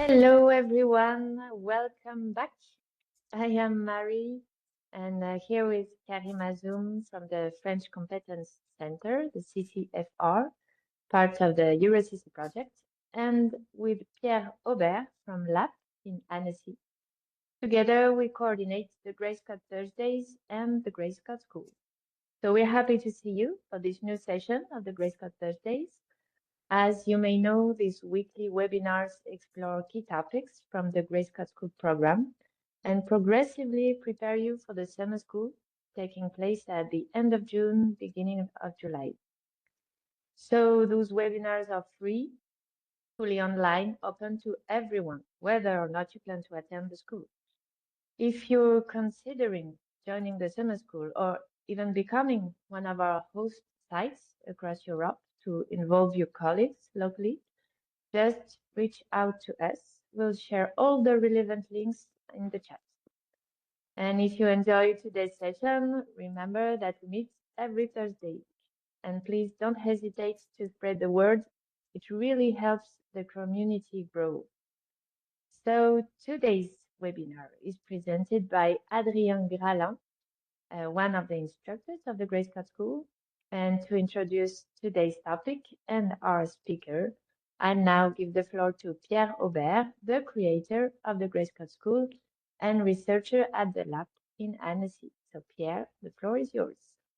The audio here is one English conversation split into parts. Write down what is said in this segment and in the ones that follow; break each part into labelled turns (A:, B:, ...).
A: Hello, everyone. Welcome back. I am Marie, and here with Karim Azoum from the French Competence Center, the CCFR, part of the EuroCC project, and with Pierre Aubert from LAP in Annecy. Together, we coordinate the Grey Scott Thursdays and the Grey Scott School. So we're happy to see you for this new session of the Grey Scott Thursdays. As you may know, these weekly webinars explore key topics from the Grey Scott School program and progressively prepare you for the summer school taking place at the end of June, beginning of July. So those webinars are free, fully online, open to everyone, whether or not you plan to attend the school. If you're considering joining the summer school or even becoming one of our host sites across Europe to involve your colleagues locally, just reach out to us. We'll share all the relevant links in the chat. And if you enjoyed today's session, remember that we meet every Thursday. And please don't hesitate to spread the word. It really helps the community grow. So today's webinar is presented by Hadrien Grasland, one of the instructors of the Grey Scott School. And to introduce today's topic and our speaker, I now give the floor to Pierre Aubert, the creator of the Grey Scott School and researcher at the lab in Annecy. So Pierre, the floor is yours.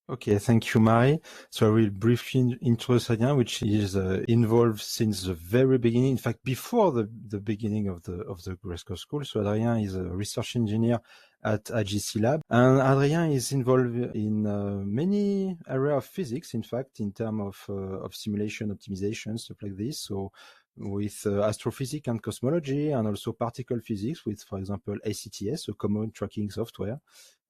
B: Okay, thank you, Marie. So I will briefly introduce Hadrien, which is involved since the very beginning. In fact, before the beginning of the Grey Scott School. So Hadrien is a research engineer at AGC Lab, and Hadrien is involved in many areas of physics. In fact, in terms of simulation optimization, stuff like this. So with astrophysics and cosmology, and also particle physics with, for example, ACTS, a common tracking software.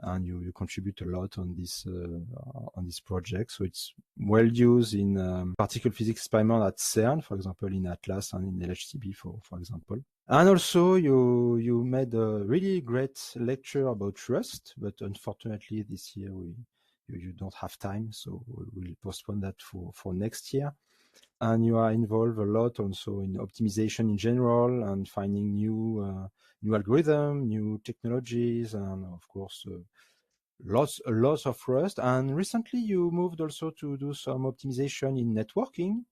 B: And you contribute a lot on this project. So it's well used in particle physics experiment at CERN, for example, in ATLAS and in LHCb, for example. And also you made a really great lecture about Rust, but unfortunately this year you don't have time, so we'll postpone that for next year. And you are involved a lot also in optimization in general and finding new algorithm, new technologies, and of course lots of Rust. And recently you moved also to do some optimization in networking,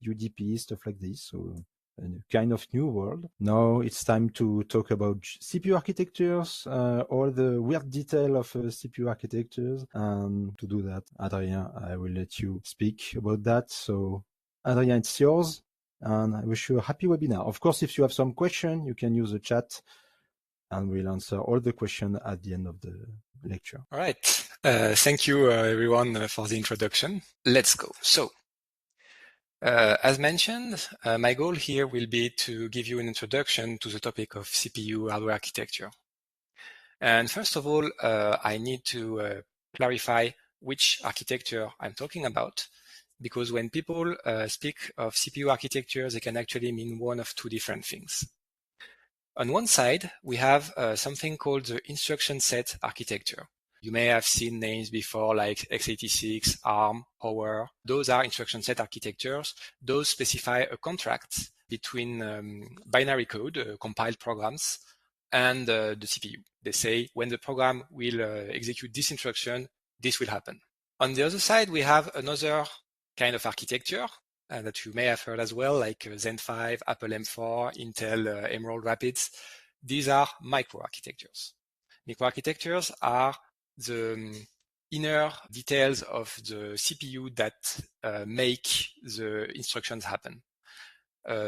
B: UDP, stuff like this. So a kind of new world. Now it's time to talk about CPU architectures, all the weird detail of CPU architectures. And to do that, Hadrien, I will let you speak about that. So Hadrien, it's yours. And I wish you a happy webinar. Of course, if you have some question, you can use the chat and we'll answer all the questions at the end of the lecture.
C: All right. Thank you, everyone, for the introduction. Let's go. So, as mentioned, my goal here will be to give you an introduction to the topic of CPU hardware architecture. And first of all, I need to clarify which architecture I'm talking about, because when people speak of CPU architecture, they can actually mean one of two different things. On one side, we have something called the instruction set architecture. You may have seen names before like x86, ARM, Power. Those are instruction set architectures. Those specify a contract between binary code, compiled programs, and the CPU. They say when the program will execute this instruction, this will happen. On the other side, we have another kind of architecture that you may have heard as well, like Zen 5, Apple M4, Intel Emerald Rapids. These are microarchitectures. Microarchitectures are the inner details of the CPU that make the instructions happen.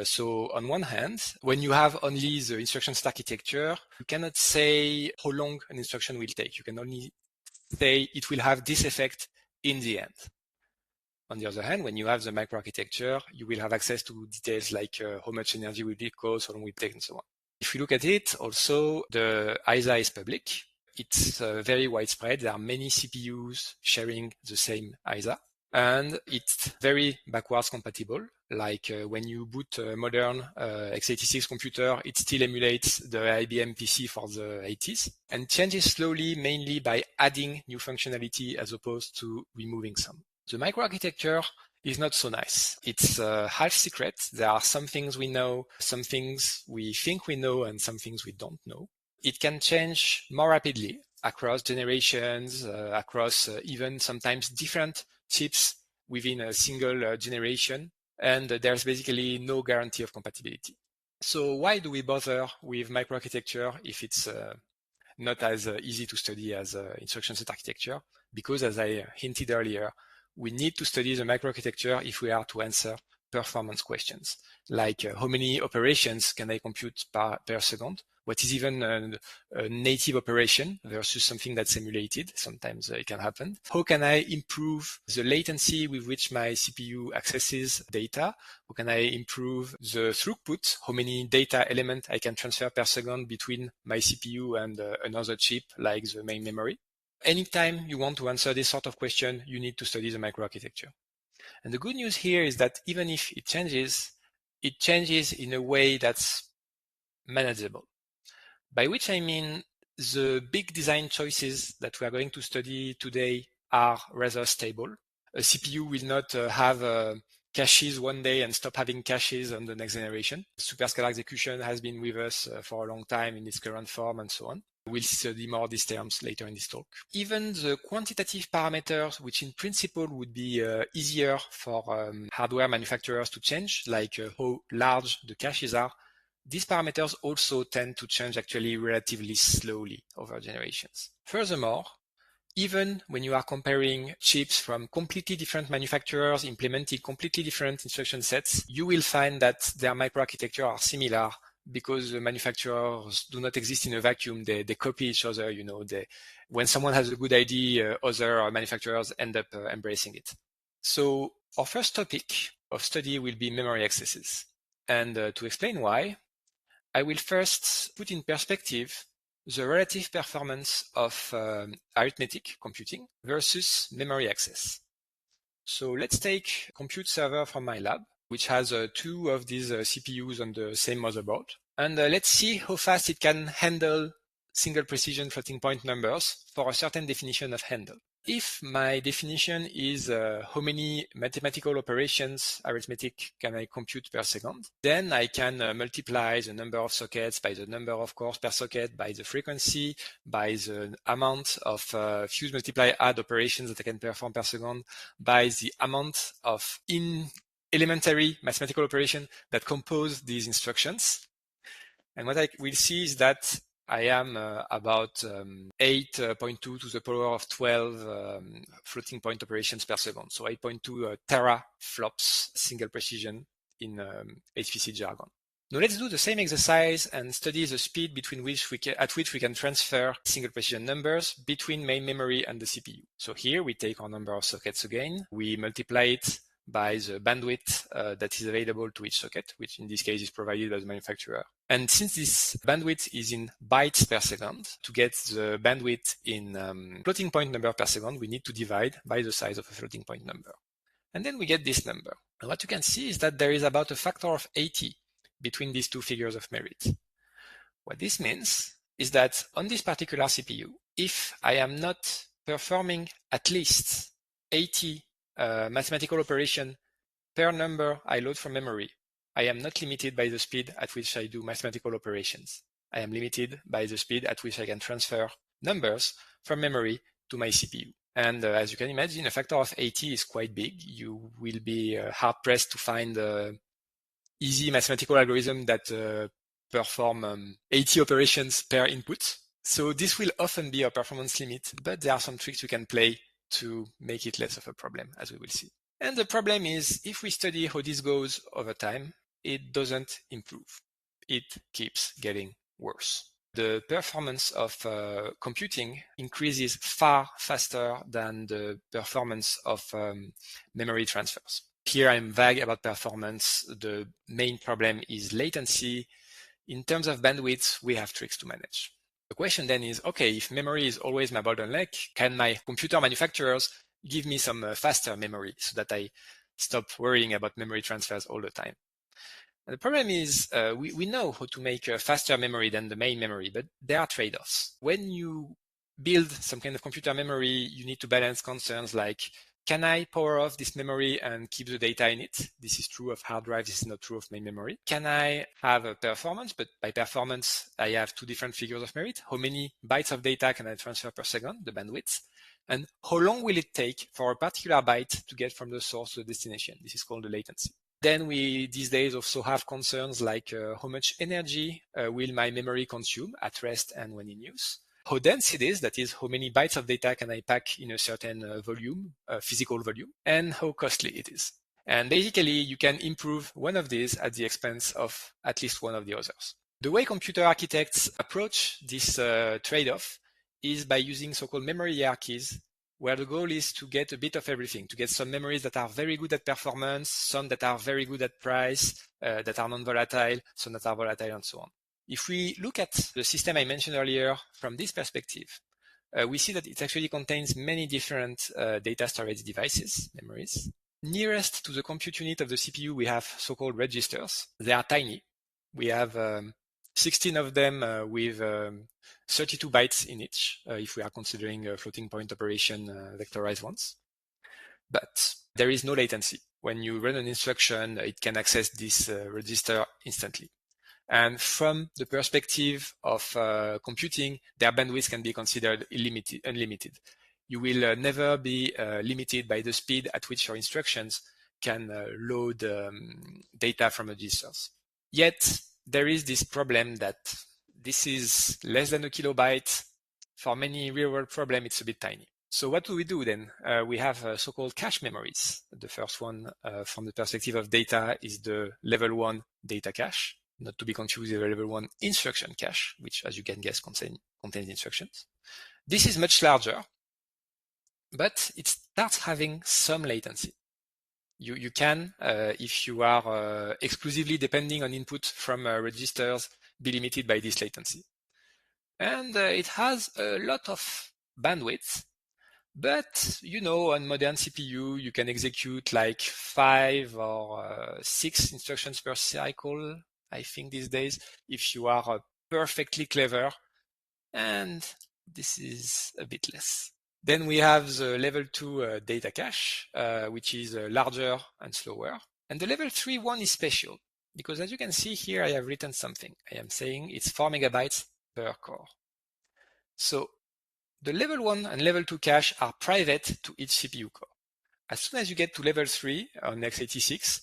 C: So on one hand, when you have only the instruction set architecture, you cannot say how long an instruction will take. You can only say it will have this effect in the end. On the other hand, when you have the microarchitecture, you will have access to details like how much energy will it cost, how long will it take, and so on. If you look at it, also the ISA is public. It's very widespread. There are many CPUs sharing the same ISA, and it's very backwards compatible. Like when you boot a modern x86 computer, it still emulates the IBM PC for the 80s, and changes slowly, mainly by adding new functionality as opposed to removing some. The microarchitecture is not so nice. It's half secret. There are some things we know, some things we think we know, and some things we don't know. It can change more rapidly across generations, across even sometimes different chips within a single generation. And there's basically no guarantee of compatibility. So why do we bother with microarchitecture if it's not as easy to study as instruction set architecture? Because as I hinted earlier, we need to study the microarchitecture if we are to answer performance questions, like how many operations can I compute per second? What is even a native operation versus something that's simulated? Sometimes it can happen. How can I improve the latency with which my CPU accesses data? How can I improve the throughput? How many data elements I can transfer per second between my CPU and another chip like the main memory? Anytime you want to answer this sort of question, you need to study the microarchitecture. And the good news here is that even if it changes in a way that's manageable. By which I mean the big design choices that we are going to study today are rather stable. A CPU will not have caches one day and stop having caches on the next generation. Superscalar execution has been with us for a long time in its current form and so on. We'll study more these terms later in this talk. Even the quantitative parameters, which in principle would be easier for hardware manufacturers to change, like how large the caches are, these parameters also tend to change actually relatively slowly over generations. Furthermore, even when you are comparing chips from completely different manufacturers implementing completely different instruction sets, you will find that their microarchitecture are similar because the manufacturers do not exist in a vacuum. They copy each other. When someone has a good idea, other manufacturers end up embracing it. So our first topic of study will be memory accesses. And to explain why, I will first put in perspective the relative performance of arithmetic computing versus memory access. So let's take a compute server from my lab, which has two of these CPUs on the same motherboard. And let's see how fast it can handle single precision floating point numbers for a certain definition of handle. If my definition is how many mathematical operations arithmetic can I compute per second, then I can multiply the number of sockets by the number of cores per socket, by the frequency, by the amount of fuse multiply add operations that I can perform per second, by the amount of elementary mathematical operation that compose these instructions. And what I will see is that I am about 8.2 to the power of 12 floating point operations per second. So 8.2 teraflops single precision in HPC jargon. Now let's do the same exercise and study the speed at which we can transfer single precision numbers between main memory and the CPU. So here we take our number of sockets again. We multiply it by the bandwidth that is available to each socket, which in this case is provided by the manufacturer. And since this bandwidth is in bytes per second, to get the bandwidth in floating point number per second, we need to divide by the size of a floating point number. And then we get this number. And what you can see is that there is about a factor of 80 between these two figures of merit. What this means is that on this particular CPU, if I am not performing at least 80 mathematical operation per number I load from memory, I am not limited by the speed at which I do mathematical operations. I am limited by the speed at which I can transfer numbers from memory to my CPU. And as you can imagine, a factor of 80 is quite big. You will be hard-pressed to find easy mathematical algorithm that perform 80 operations per input. So this will often be a performance limit, but there are some tricks we can play to make it less of a problem, as we will see. And the problem is, if we study how this goes over time, it doesn't improve. It keeps getting worse. The performance of computing increases far faster than the performance of memory transfers. Here I'm vague about performance. The main problem is latency. In terms of bandwidth, we have tricks to manage. The question then is, okay, if memory is always my bottleneck, can my computer manufacturers give me some faster memory so that I stop worrying about memory transfers all the time? And the problem is we know how to make a faster memory than the main memory, but there are trade-offs. When you build some kind of computer memory, you need to balance concerns like Can I power off this memory and keep the data in it? This is true of hard drive. This is not true of main memory. Can I have a performance? But by performance, I have two different figures of merit. How many bytes of data can I transfer per second, the bandwidth? And how long will it take for a particular byte to get from the source to the destination? This is called the latency. Then we these days also have concerns like how much energy will my memory consume at rest and when in use? How dense it is, that is, how many bytes of data can I pack in a certain volume, physical volume, and how costly it is. And basically, you can improve one of these at the expense of at least one of the others. The way computer architects approach this trade-off is by using so-called memory hierarchies, where the goal is to get a bit of everything, to get some memories that are very good at performance, some that are very good at price, that are non-volatile, some that are volatile, and so on. If we look at the system I mentioned earlier from this perspective, we see that it actually contains many different data storage devices, memories. Nearest to the compute unit of the CPU, we have so-called registers. They are tiny. We have 16 of them with 32 bytes in each, if we are considering a floating point operation vectorized ones. But there is no latency. When you run an instruction, it can access this register instantly. And from the perspective of computing, their bandwidth can be considered unlimited. You will never be limited by the speed at which your instructions can load data from registers. Yet, there is this problem that this is less than a kilobyte. For many real-world problems, it's a bit tiny. So what do we do then? We have so-called cache memories. The first one, from the perspective of data, is the level 1 data cache, not to be confused with the level 1 instruction cache, which, as you can guess, contains instructions. This is much larger, but it starts having some latency. You can, if you are exclusively depending on input from registers, be limited by this latency. And it has a lot of bandwidth, but on modern CPU, you can execute like 5 or 6 instructions per cycle, I think these days, if you are perfectly clever, and this is a bit less. Then we have the level 2 data cache, which is larger and slower. And the level 3 one is special, because as you can see here, I have written something. I am saying it's 4 megabytes per core. So the level 1 and level 2 cache are private to each CPU core. As soon as you get to level 3 on x86,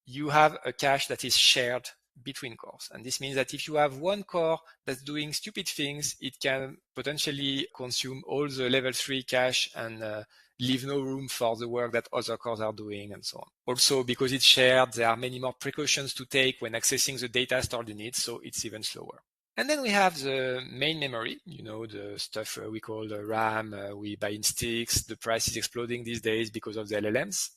C: you have a cache that is shared between cores. And this means that if you have one core that's doing stupid things, it can potentially consume all the level 3 cache and leave no room for the work that other cores are doing and so on. Also, because it's shared, there are many more precautions to take when accessing the data stored in it, so it's even slower. And then we have the main memory, the stuff we call the RAM, we buy in sticks, the price is exploding these days because of the LLMs.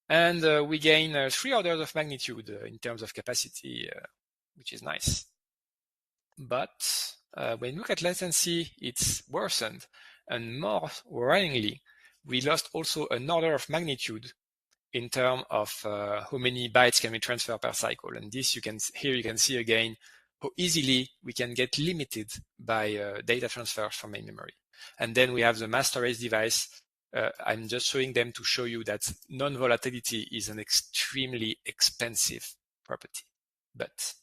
C: And we gain 3 orders of magnitude in terms of capacity, which is nice. But when you look at latency, it's worsened. And more worryingly, we lost also an order of magnitude in terms of how many bytes can we transfer per cycle. And this here you can see again how easily we can get limited by data transfers from main memory. And then we have the mass storage device. I'm just showing them to show you that non-volatility is an extremely expensive property, but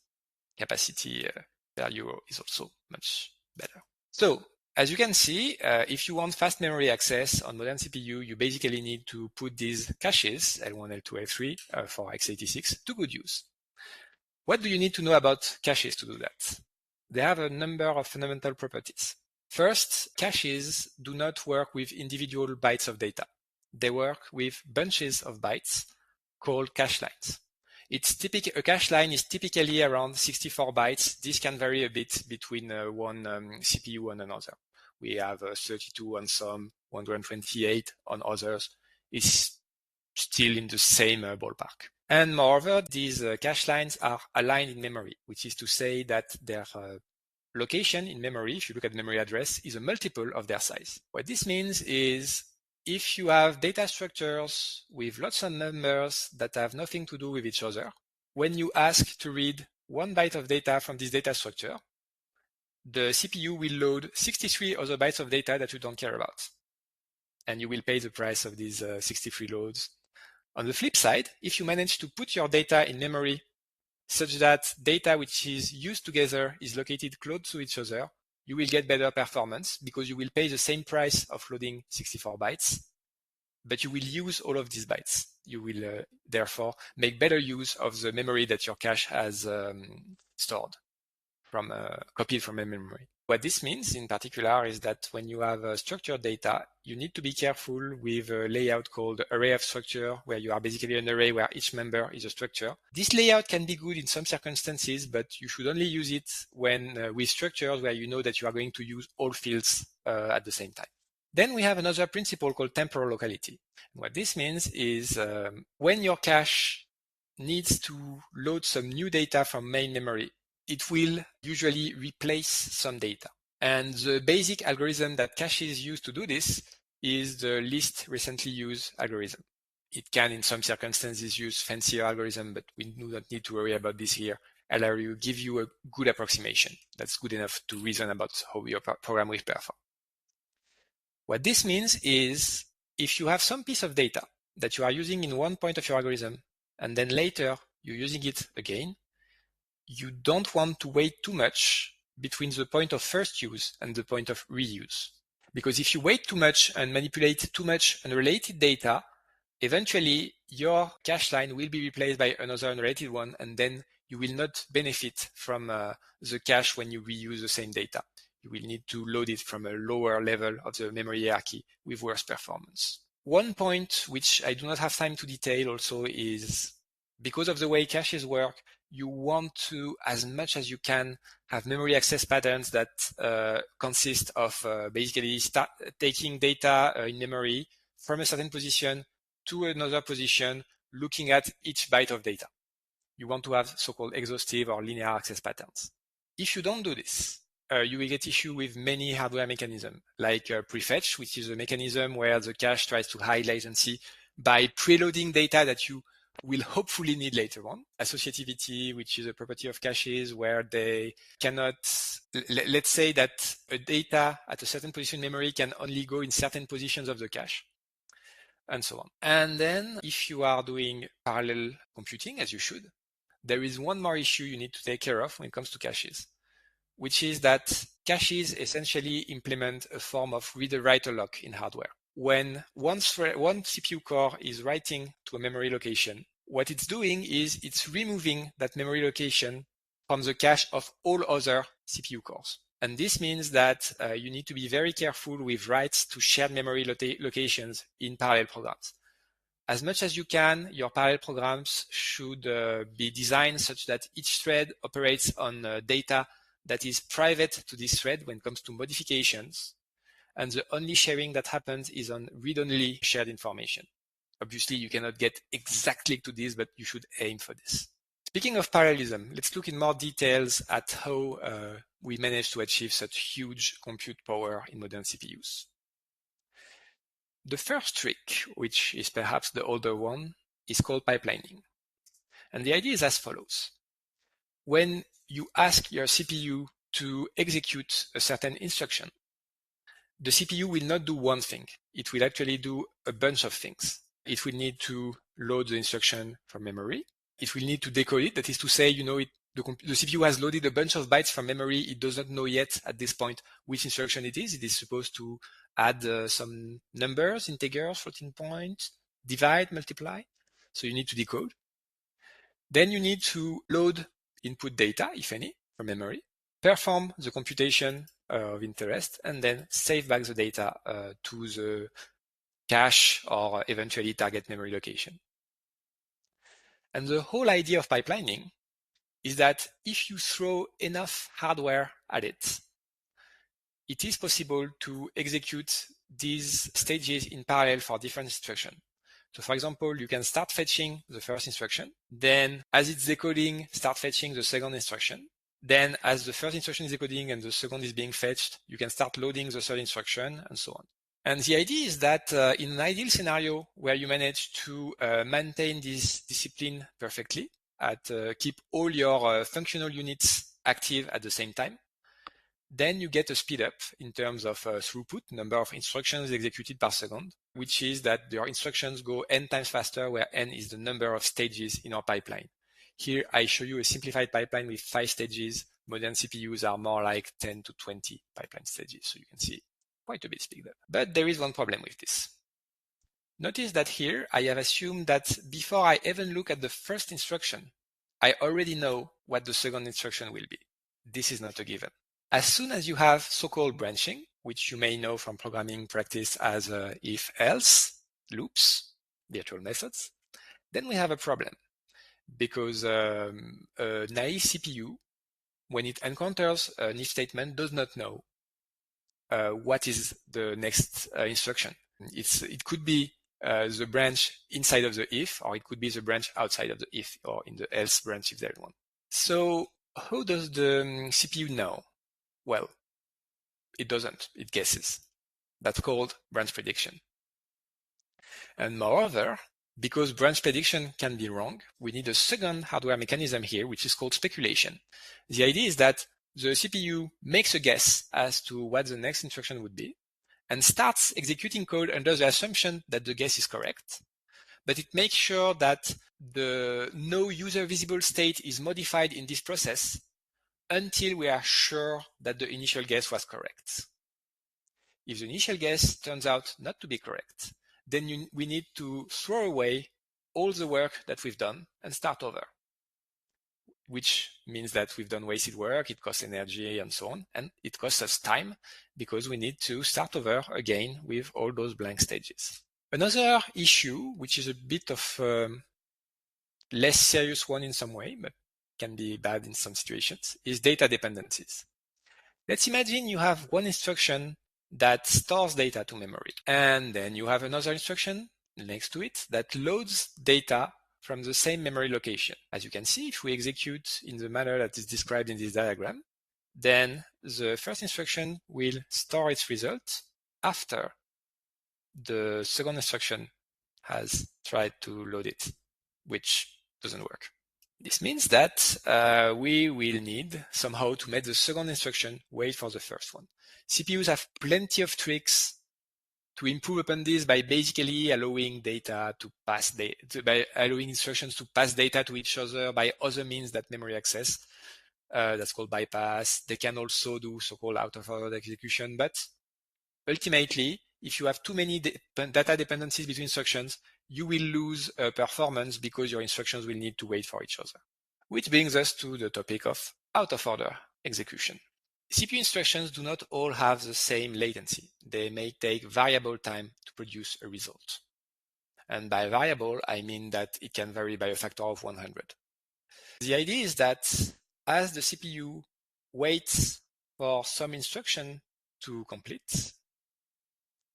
C: capacity per euro is also much better. So as you can see, if you want fast memory access on modern CPU, you basically need to put these caches, L1, L2, L3, for x86 to good use. What do you need to know about caches to do that? They have a number of fundamental properties. First, caches do not work with individual bytes of data. They work with bunches of bytes called cache lines. A cache line is typically around 64 bytes. This can vary a bit between one CPU and another. We have 32 on some, 128 on others. It's still in the same ballpark. And moreover, these cache lines are aligned in memory, which is to say that their location in memory, if you look at memory address, is a multiple of their size. What this means is if you have data structures with lots of numbers that have nothing to do with each other, when you ask to read 1 byte of data from this data structure, the CPU will load 63 other bytes of data that you don't care about. and you will pay the price of these 63 loads. On the flip side, if you manage to put your data in memory such that data which is used together is located close to each other, you will get better performance because you will pay the same price of loading 64 bytes, but you will use all of these bytes. You will therefore make better use of the memory that your cache has stored, copied from a memory. What this means in particular is that when you have structured data, you need to be careful with a layout called array of structure, where you are basically an array where each member is a structure. This layout can be good in some circumstances, but you should only use it when with structures where you know that you are going to use all fields at the same time. Then we have another principle called temporal locality. What this means is when your cache needs to load some new data from main memory, it will usually replace some data. And the basic algorithm that caches use to do this is the least recently used algorithm. It can, in some circumstances, use fancier algorithm, but we do not need to worry about this here. I'll give you a good approximation that's good enough to reason about how your program will perform. What this means is if you have some piece of data that you are using in one point of your algorithm, and then later you're using it again, you don't want to wait too much between the point of first use and the point of reuse. Because if you wait too much and manipulate too much unrelated data, eventually your cache line will be replaced by another unrelated one, and then you will not benefit from the cache when you reuse the same data. You will need to load it from a lower level of the memory hierarchy with worse performance. One point which I do not have time to detail also is because of the way caches work, you want to, as much as you can, have memory access patterns that consist of basically taking data in memory from a certain position to another position, looking at each byte of data. You want to have so-called exhaustive or linear access patterns. If you don't do this, you will get issue with many hardware mechanisms, like prefetch, which is a mechanism where the cache tries to hide latency by preloading data that you will hopefully need later on. Associativity, which is a property of caches where they cannot, let's say that a data at a certain position in memory can only go in certain positions of the cache, and so on. And then if you are doing parallel computing, as you should, there is one more issue you need to take care of when it comes to caches, which is that caches essentially implement a form of reader-writer lock in hardware. When one CPU core is writing to a memory location, what it's doing is it's removing that memory location from the cache of all other CPU cores. And this means that you need to be very careful with writes to shared memory locations in parallel programs. As much as you can, your parallel programs should be designed such that each thread operates on data that is private to this thread when it comes to modifications, and the only sharing that happens is on read-only shared information. Obviously, you cannot get exactly to this, but you should aim for this. Speaking of parallelism, let's look in more details at how we manage to achieve such huge compute power in modern CPUs. The first trick, which is perhaps the older one, is called pipelining. And the idea is as follows. When you ask your CPU to execute a certain instruction, the CPU will not do one thing. It will actually do a bunch of things. It will need to load the instruction from memory. It will need to decode it. That is to say, the CPU has loaded a bunch of bytes from memory. It does not know yet at this point which instruction it is. It is supposed to add some numbers, integers, floating point, divide, multiply. So you need to decode. Then you need to load input data, if any, from memory, perform the computation of interest, and then save back the data to the cache or eventually target memory location. And the whole idea of pipelining is that if you throw enough hardware at it, it is possible to execute these stages in parallel for different instructions. So for example, you can start fetching the first instruction, then as it's decoding, start fetching the second instruction. Then as the first instruction is decoding and the second is being fetched, you can start loading the third instruction and so on. And the idea is that in an ideal scenario where you manage to maintain this discipline perfectly, keep all your functional units active at the same time, then you get a speed up in terms of throughput, number of instructions executed per second, which is that your instructions go n times faster, where n is the number of stages in our pipeline. Here I show you a simplified pipeline with 5 stages. Modern CPUs are more like 10 to 20 pipeline stages, so you can see quite a bit speed up. But there is one problem with this. Notice that here I have assumed that before I even look at the first instruction, I already know what the second instruction will be. This is not a given. As soon as you have so-called branching, which you may know from programming practice as if-else loops, virtual methods, then we have a problem, because a naive CPU, when it encounters an if statement, does not know what is the next instruction. It could be the branch inside of the if, or it could be the branch outside of the if, or in the else branch if there is one. So how does the CPU know? Well, it doesn't. It guesses. That's called branch prediction. And moreover, because branch prediction can be wrong, we need a second hardware mechanism here, which is called speculation. The idea is that the CPU makes a guess as to what the next instruction would be, and starts executing code under the assumption that the guess is correct, but it makes sure that no user visible state is modified in this process until we are sure that the initial guess was correct. If the initial guess turns out not to be correct, then we need to throw away all the work that we've done and start over, which means that we've done wasted work, it costs energy and so on, and it costs us time because we need to start over again with all those blank stages. Another issue, which is a bit of less serious one in some way, but can be bad in some situations, is data dependencies. Let's imagine you have one instruction that stores data to memory, and then you have another instruction next to it that loads data from the same memory location. As you can see, if we execute in the manner that is described in this diagram, then the first instruction will store its result after the second instruction has tried to load it, which doesn't work. This means that we will need somehow to make the second instruction wait for the first one. CPUs have plenty of tricks to improve upon this by basically allowing allowing instructions to pass data to each other by other means than memory access. That's called bypass. They can also do so-called out-of-order execution, but ultimately, if you have too many data dependencies between instructions, you will lose performance because your instructions will need to wait for each other. Which brings us to the topic of out-of-order execution. CPU instructions do not all have the same latency. They may take variable time to produce a result. And by variable, I mean that it can vary by a factor of 100. The idea is that as the CPU waits for some instruction to complete,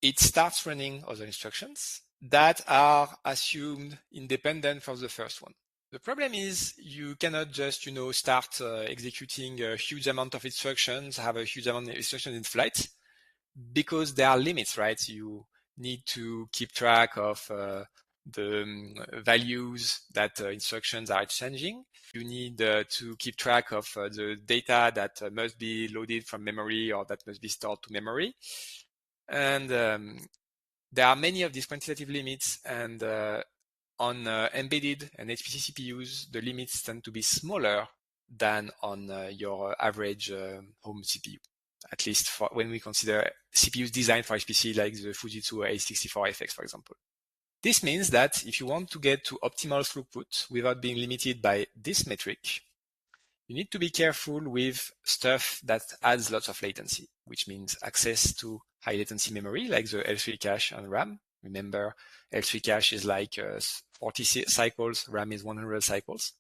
C: it starts running other instructions that are assumed independent from the first one. The problem is you cannot just, start executing a huge amount of instructions, have a huge amount of instructions in flight, because there are limits, right? You need to keep track of the values that instructions are exchanging. You need to keep track of the data that must be loaded from memory or that must be stored to memory. And there are many of these quantitative limits, and on embedded and HPC CPUs, the limits tend to be smaller than on your average home CPU, at least for when we consider CPUs designed for HPC like the Fujitsu A64FX, for example. This means that if you want to get to optimal throughput without being limited by this metric, you need to be careful with stuff that adds lots of latency, which means access to high latency memory like the L3 cache and RAM. Remember, L3 cache is like 40 cycles, RAM is 100 cycles.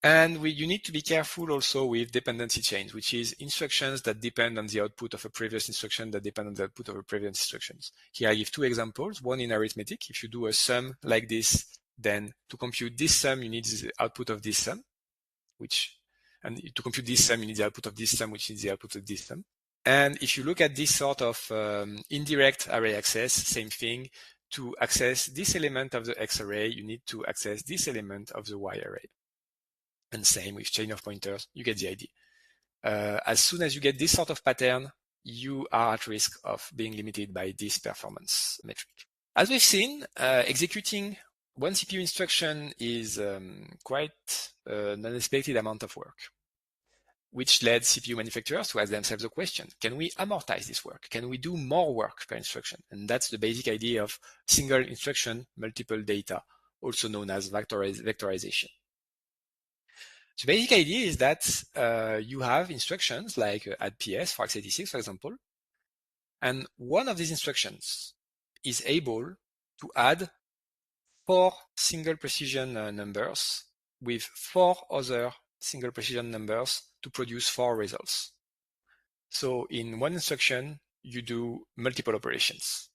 C: And you need to be careful also with dependency chains, which is instructions that depend on the output of a previous instruction that depend on the output of a previous instructions. Here I give two examples, one in arithmetic. If you do a sum like this, then to compute this sum, you need the output of this sum, and to compute this sum, you need the output of this sum, which is the output of this sum. And if you look at this sort of indirect array access, same thing. To access this element of the X array, you need to access this element of the Y array. And same with chain of pointers, you get the idea. As soon as you get this sort of pattern, you are at risk of being limited by this performance metric. As we've seen, executing one CPU instruction is quite an unexpected amount of work, which led CPU manufacturers to ask themselves the question, can we amortize this work? Can we do more work per instruction? And that's the basic idea of single instruction, multiple data, also known as vectorization. The basic idea is that you have instructions like add PS for x86, for example, and one of these instructions is able to add 4 single precision numbers with 4 other single precision numbers to produce 4 results. So in one instruction, you do multiple operations,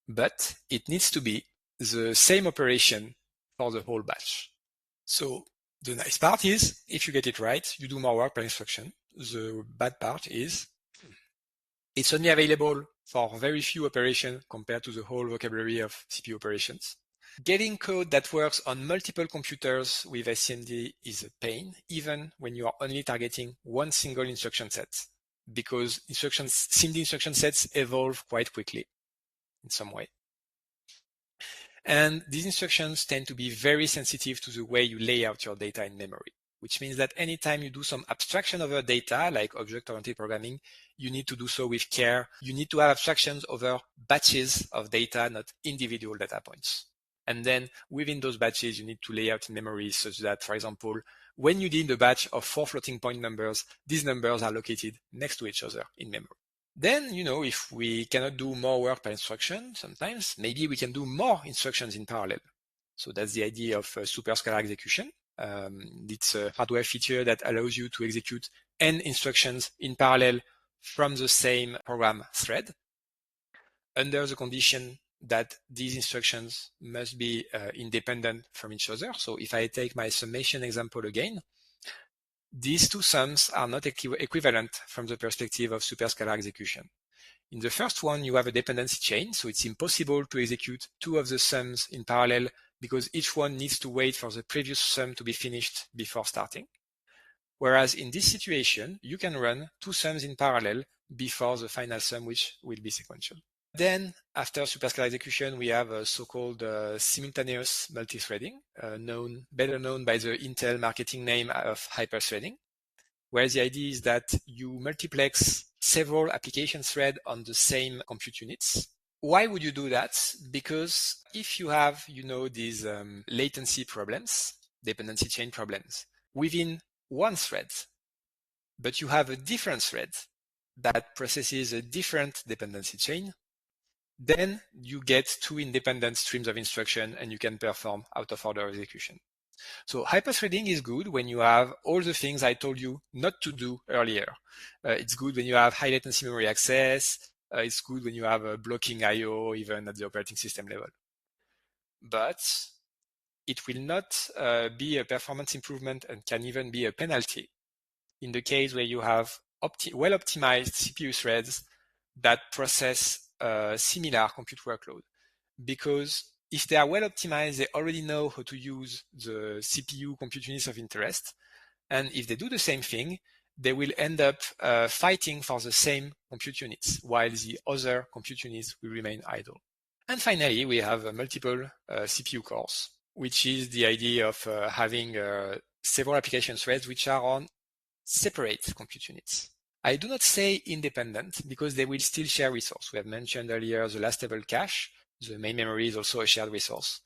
C: but it needs to be the same operation for the whole batch. So the nice part is, if you get it right, you do more work per instruction. The bad part is, it's only available for very few operations compared to the whole vocabulary of CPU operations. Getting code that works on multiple computers with SCMD is a pain, even when you are only targeting one single instruction set, because SIMD instruction sets evolve quite quickly in some way. And these instructions tend to be very sensitive to the way you lay out your data in memory, which means that anytime you do some abstraction over data, like object-oriented programming, you need to do so with care. You need to have abstractions over batches of data, not individual data points. And then within those batches, you need to lay out in memory such that, for example, when you did a batch of 4 floating point numbers, these numbers are located next to each other in memory. Then, if we cannot do more work per instruction, sometimes maybe we can do more instructions in parallel. So that's the idea of superscalar execution. It's a hardware feature that allows you to execute n instructions in parallel from the same program thread, under the condition that these instructions must be independent from each other. So if I take my summation example again, these two sums are not equivalent from the perspective of superscalar execution. In the first one, you have a dependency chain, so it's impossible to execute 2 of the sums in parallel because each one needs to wait for the previous sum to be finished before starting. Whereas in this situation, you can run 2 sums in parallel before the final sum, which will be sequential. Then, after superscalar execution, we have a so-called simultaneous multithreading, better known by the Intel marketing name of hyperthreading, where the idea is that you multiplex several application threads on the same compute units. Why would you do that? Because if you have, these latency problems, dependency chain problems, within one thread, but you have a different thread that processes a different dependency chain, then you get 2 independent streams of instruction and you can perform out-of-order execution. So hyperthreading is good when you have all the things I told you not to do earlier. It's good when you have high latency memory access. It's good when you have blocking I/O even at the operating system level. But it will not be a performance improvement and can even be a penalty in the case where you have well-optimized CPU threads that process similar compute workload, because if they are well optimized, they already know how to use the CPU compute units of interest, and if they do the same thing, they will end up fighting for the same compute units, while the other compute units will remain idle. And finally, we have multiple CPU cores, which is the idea of having several application threads which are on separate compute units. I do not say independent because they will still share resource. We have mentioned earlier the last level cache. The main memory is also a shared resource.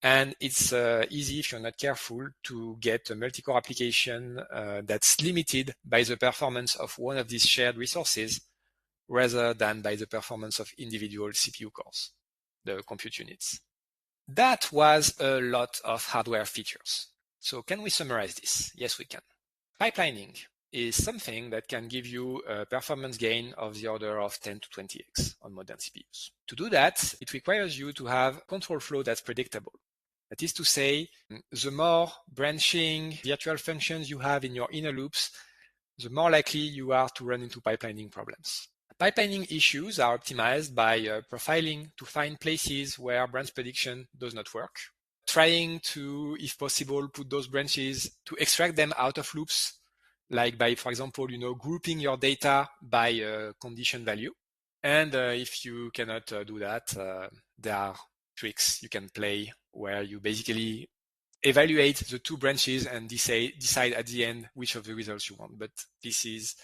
C: And it's easy, if you're not careful, to get a multi-core application that's limited by the performance of one of these shared resources rather than by the performance of individual CPU cores, the compute units. That was a lot of hardware features. So can we summarize this? Yes, we can. Pipelining is something that can give you a performance gain of the order of 10 to 20x on modern CPUs. To do that, it requires you to have control flow that's predictable. That is to say, the more branching virtual functions you have in your inner loops, the more likely you are to run into pipelining problems. Pipelining issues are optimized by profiling to find places where branch prediction does not work, trying to, if possible, put those branches to extract them out of loops like by, for example, grouping your data by condition value. And if you cannot do that, there are tricks you can play where you basically evaluate the two branches and decide at the end which of the results you want. But this is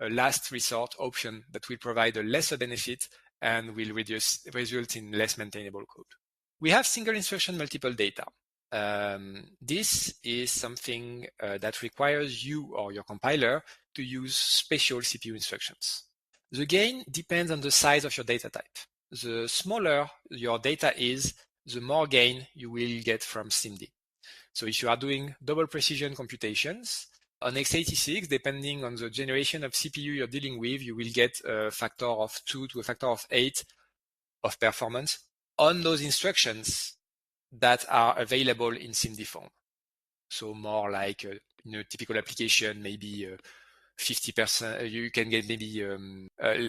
C: a last resort option that will provide a lesser benefit and will result in less maintainable code. We have single instruction multiple data. This is something that requires you or your compiler to use special CPU instructions. The gain depends on the size of your data type. The smaller your data is, the more gain you will get from SIMD. So if you are doing double precision computations on x86, depending on the generation of CPU you're dealing with, you will get a factor of 2 to a factor of 8 of performance on those instructions that are available in SIMD form. So more like in a typical application, maybe 50%, you can get maybe,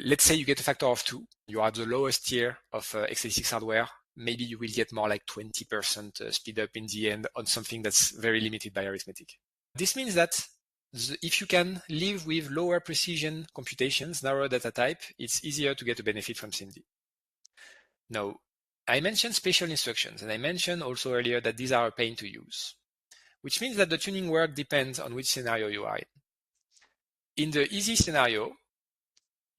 C: let's say you get a factor of 2, you are at the lowest tier of x86 hardware, maybe you will get more like 20% speed up in the end on something that's very limited by arithmetic. This means that if you can live with lower precision computations, narrower data type, it's easier to get a benefit from SIMD. Now, I mentioned special instructions, and I mentioned also earlier that these are a pain to use, which means that the tuning work depends on which scenario you are in. In the easy scenario,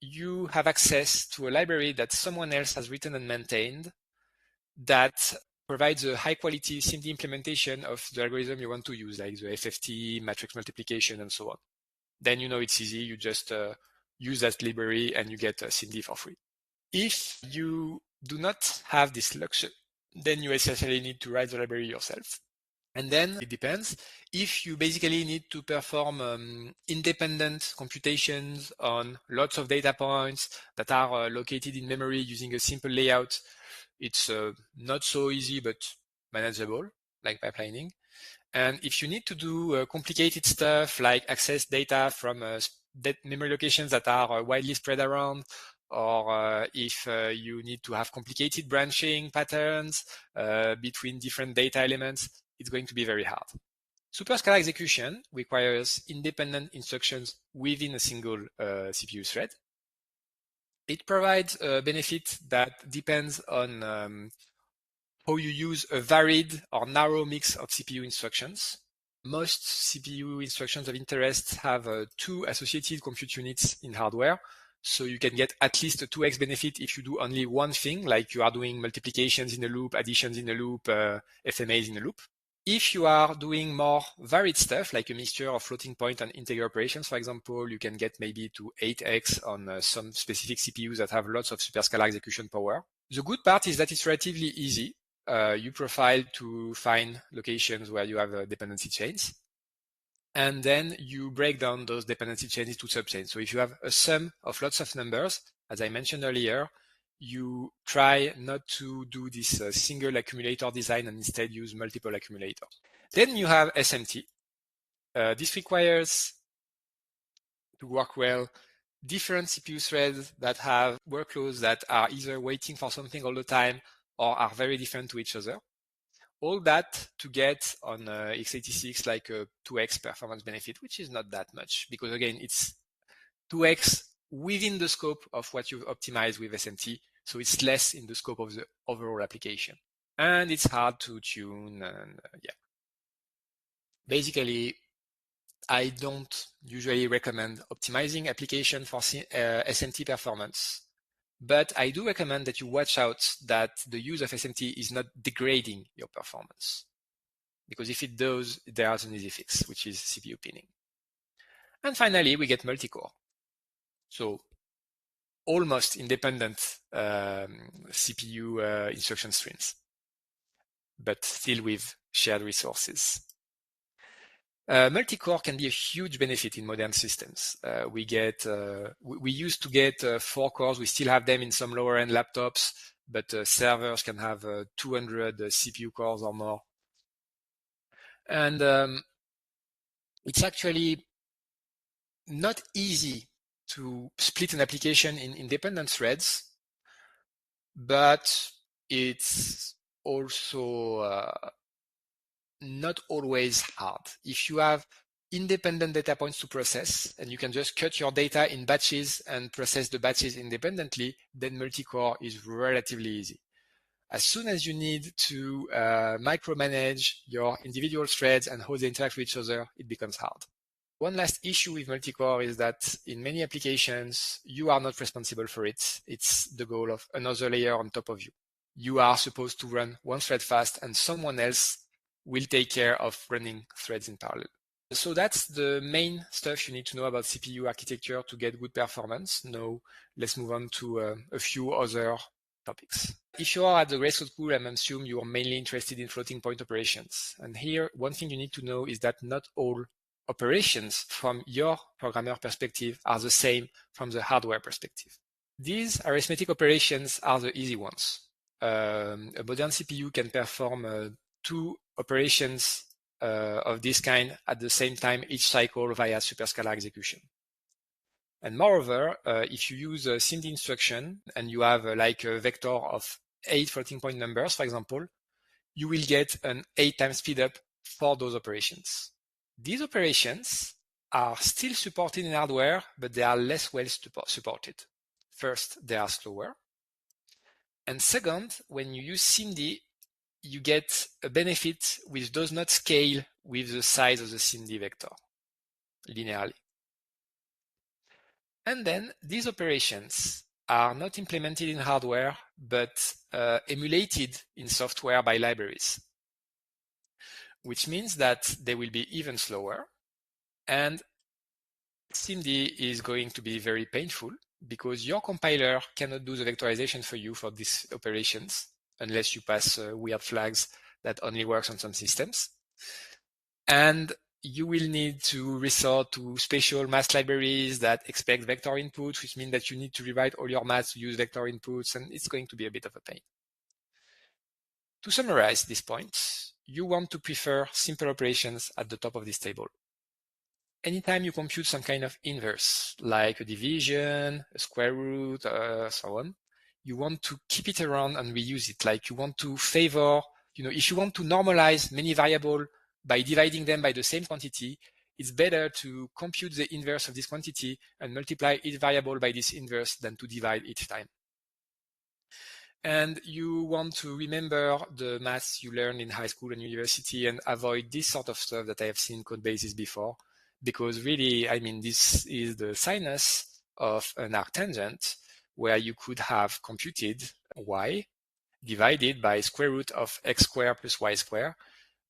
C: you have access to a library that someone else has written and maintained that provides a high-quality SIMD implementation of the algorithm you want to use, like the FFT, matrix multiplication, and so on. Then it's easy. You just use that library and you get SIMD for free. If you do not have this luxury, then you essentially need to write the library yourself. And then it depends. If you basically need to perform independent computations on lots of data points that are located in memory using a simple layout, it's not so easy but manageable, like pipelining. And if you need to do complicated stuff like access data from memory locations that are widely spread around, or if you need to have complicated branching patterns between different data elements, it's going to be very hard. Superscalar execution requires independent instructions within a single CPU thread. It provides a benefit that depends on how you use a varied or narrow mix of CPU instructions. Most CPU instructions of interest have 2 associated compute units in hardware, so you can get at least a 2x benefit if you do only one thing, like you are doing multiplications in a loop, additions in a loop, FMAs in a loop. If you are doing more varied stuff, like a mixture of floating point and integer operations, for example, you can get maybe to 8x on some specific CPUs that have lots of superscalar execution power. The good part is that it's relatively easy. You profile to find locations where you have dependency chains. And then you break down those dependency chains into subchains. So if you have a sum of lots of numbers, as I mentioned earlier, you try not to do this single accumulator design and instead use multiple accumulators. Then you have SMT. This requires, to work well, different CPU threads that have workloads that are either waiting for something all the time or are very different to each other. All that to get on x86 like a 2x performance benefit, which is not that much because again, it's 2x within the scope of what you've optimized with SMT. So it's less in the scope of the overall application. And it's hard to tune and yeah. Basically, I don't usually recommend optimizing application for SMT performance, but I do recommend that you watch out that the use of SMT is not degrading your performance. Because if it does, there is an easy fix, which is CPU pinning. And finally, we get multi-core. So almost independent CPU instruction streams, but still with shared resources. Multi-core can be a huge benefit in modern systems. We used to get 4 cores. We still have them in some lower-end laptops, but servers can have 200 CPU cores or more. And it's actually not easy to split an application in independent threads, but it's also not always hard. If you have independent data points to process, and you can just cut your data in batches and process the batches independently, then multi-core is relatively easy. As soon as you need to micromanage your individual threads and how they interact with each other, it becomes hard. One last issue with multi-core is that in many applications, you are not responsible for it. It's the goal of another layer on top of you. You are supposed to run one thread fast, and someone else will take care of running threads in parallel. So that's the main stuff you need to know about CPU architecture to get good performance. Now, let's move on to a few other topics. If you are at the Grasland School, I'm assuming you are mainly interested in floating point operations. And here, one thing you need to know is that not all operations from your programmer perspective are the same from the hardware perspective. These arithmetic operations are the easy ones. A modern CPU can perform 2 operations of this kind at the same time each cycle via superscalar execution. And moreover, if you use a SIMD instruction and you have like a vector of 8 floating point numbers, for example, you will get an 8 times speedup for those operations. These operations are still supported in hardware, but they are less well supported. First, they are slower. And second, when you use SIMD, you get a benefit which does not scale with the size of the SIMD vector linearly. And then these operations are not implemented in hardware, but emulated in software by libraries, which means that they will be even slower. And SIMD is going to be very painful because your compiler cannot do the vectorization for you for these operations unless you pass weird flags that only works on some systems. And you will need to resort to special math libraries that expect vector inputs, which means that you need to rewrite all your maths to use vector inputs, and it's going to be a bit of a pain. To summarize these points, you want to prefer simple operations at the top of this table. Anytime you compute some kind of inverse, like a division, a square root, so on, you want to keep it around and reuse it. Like you want to favor, if you want to normalize many variables by dividing them by the same quantity, it's better to compute the inverse of this quantity and multiply each variable by this inverse than to divide each time. And you want to remember the maths you learned in high school and university and avoid this sort of stuff that I have seen in code bases before, because really, this is the sinus of an arctangent where you could have computed y divided by square root of x squared plus y squared,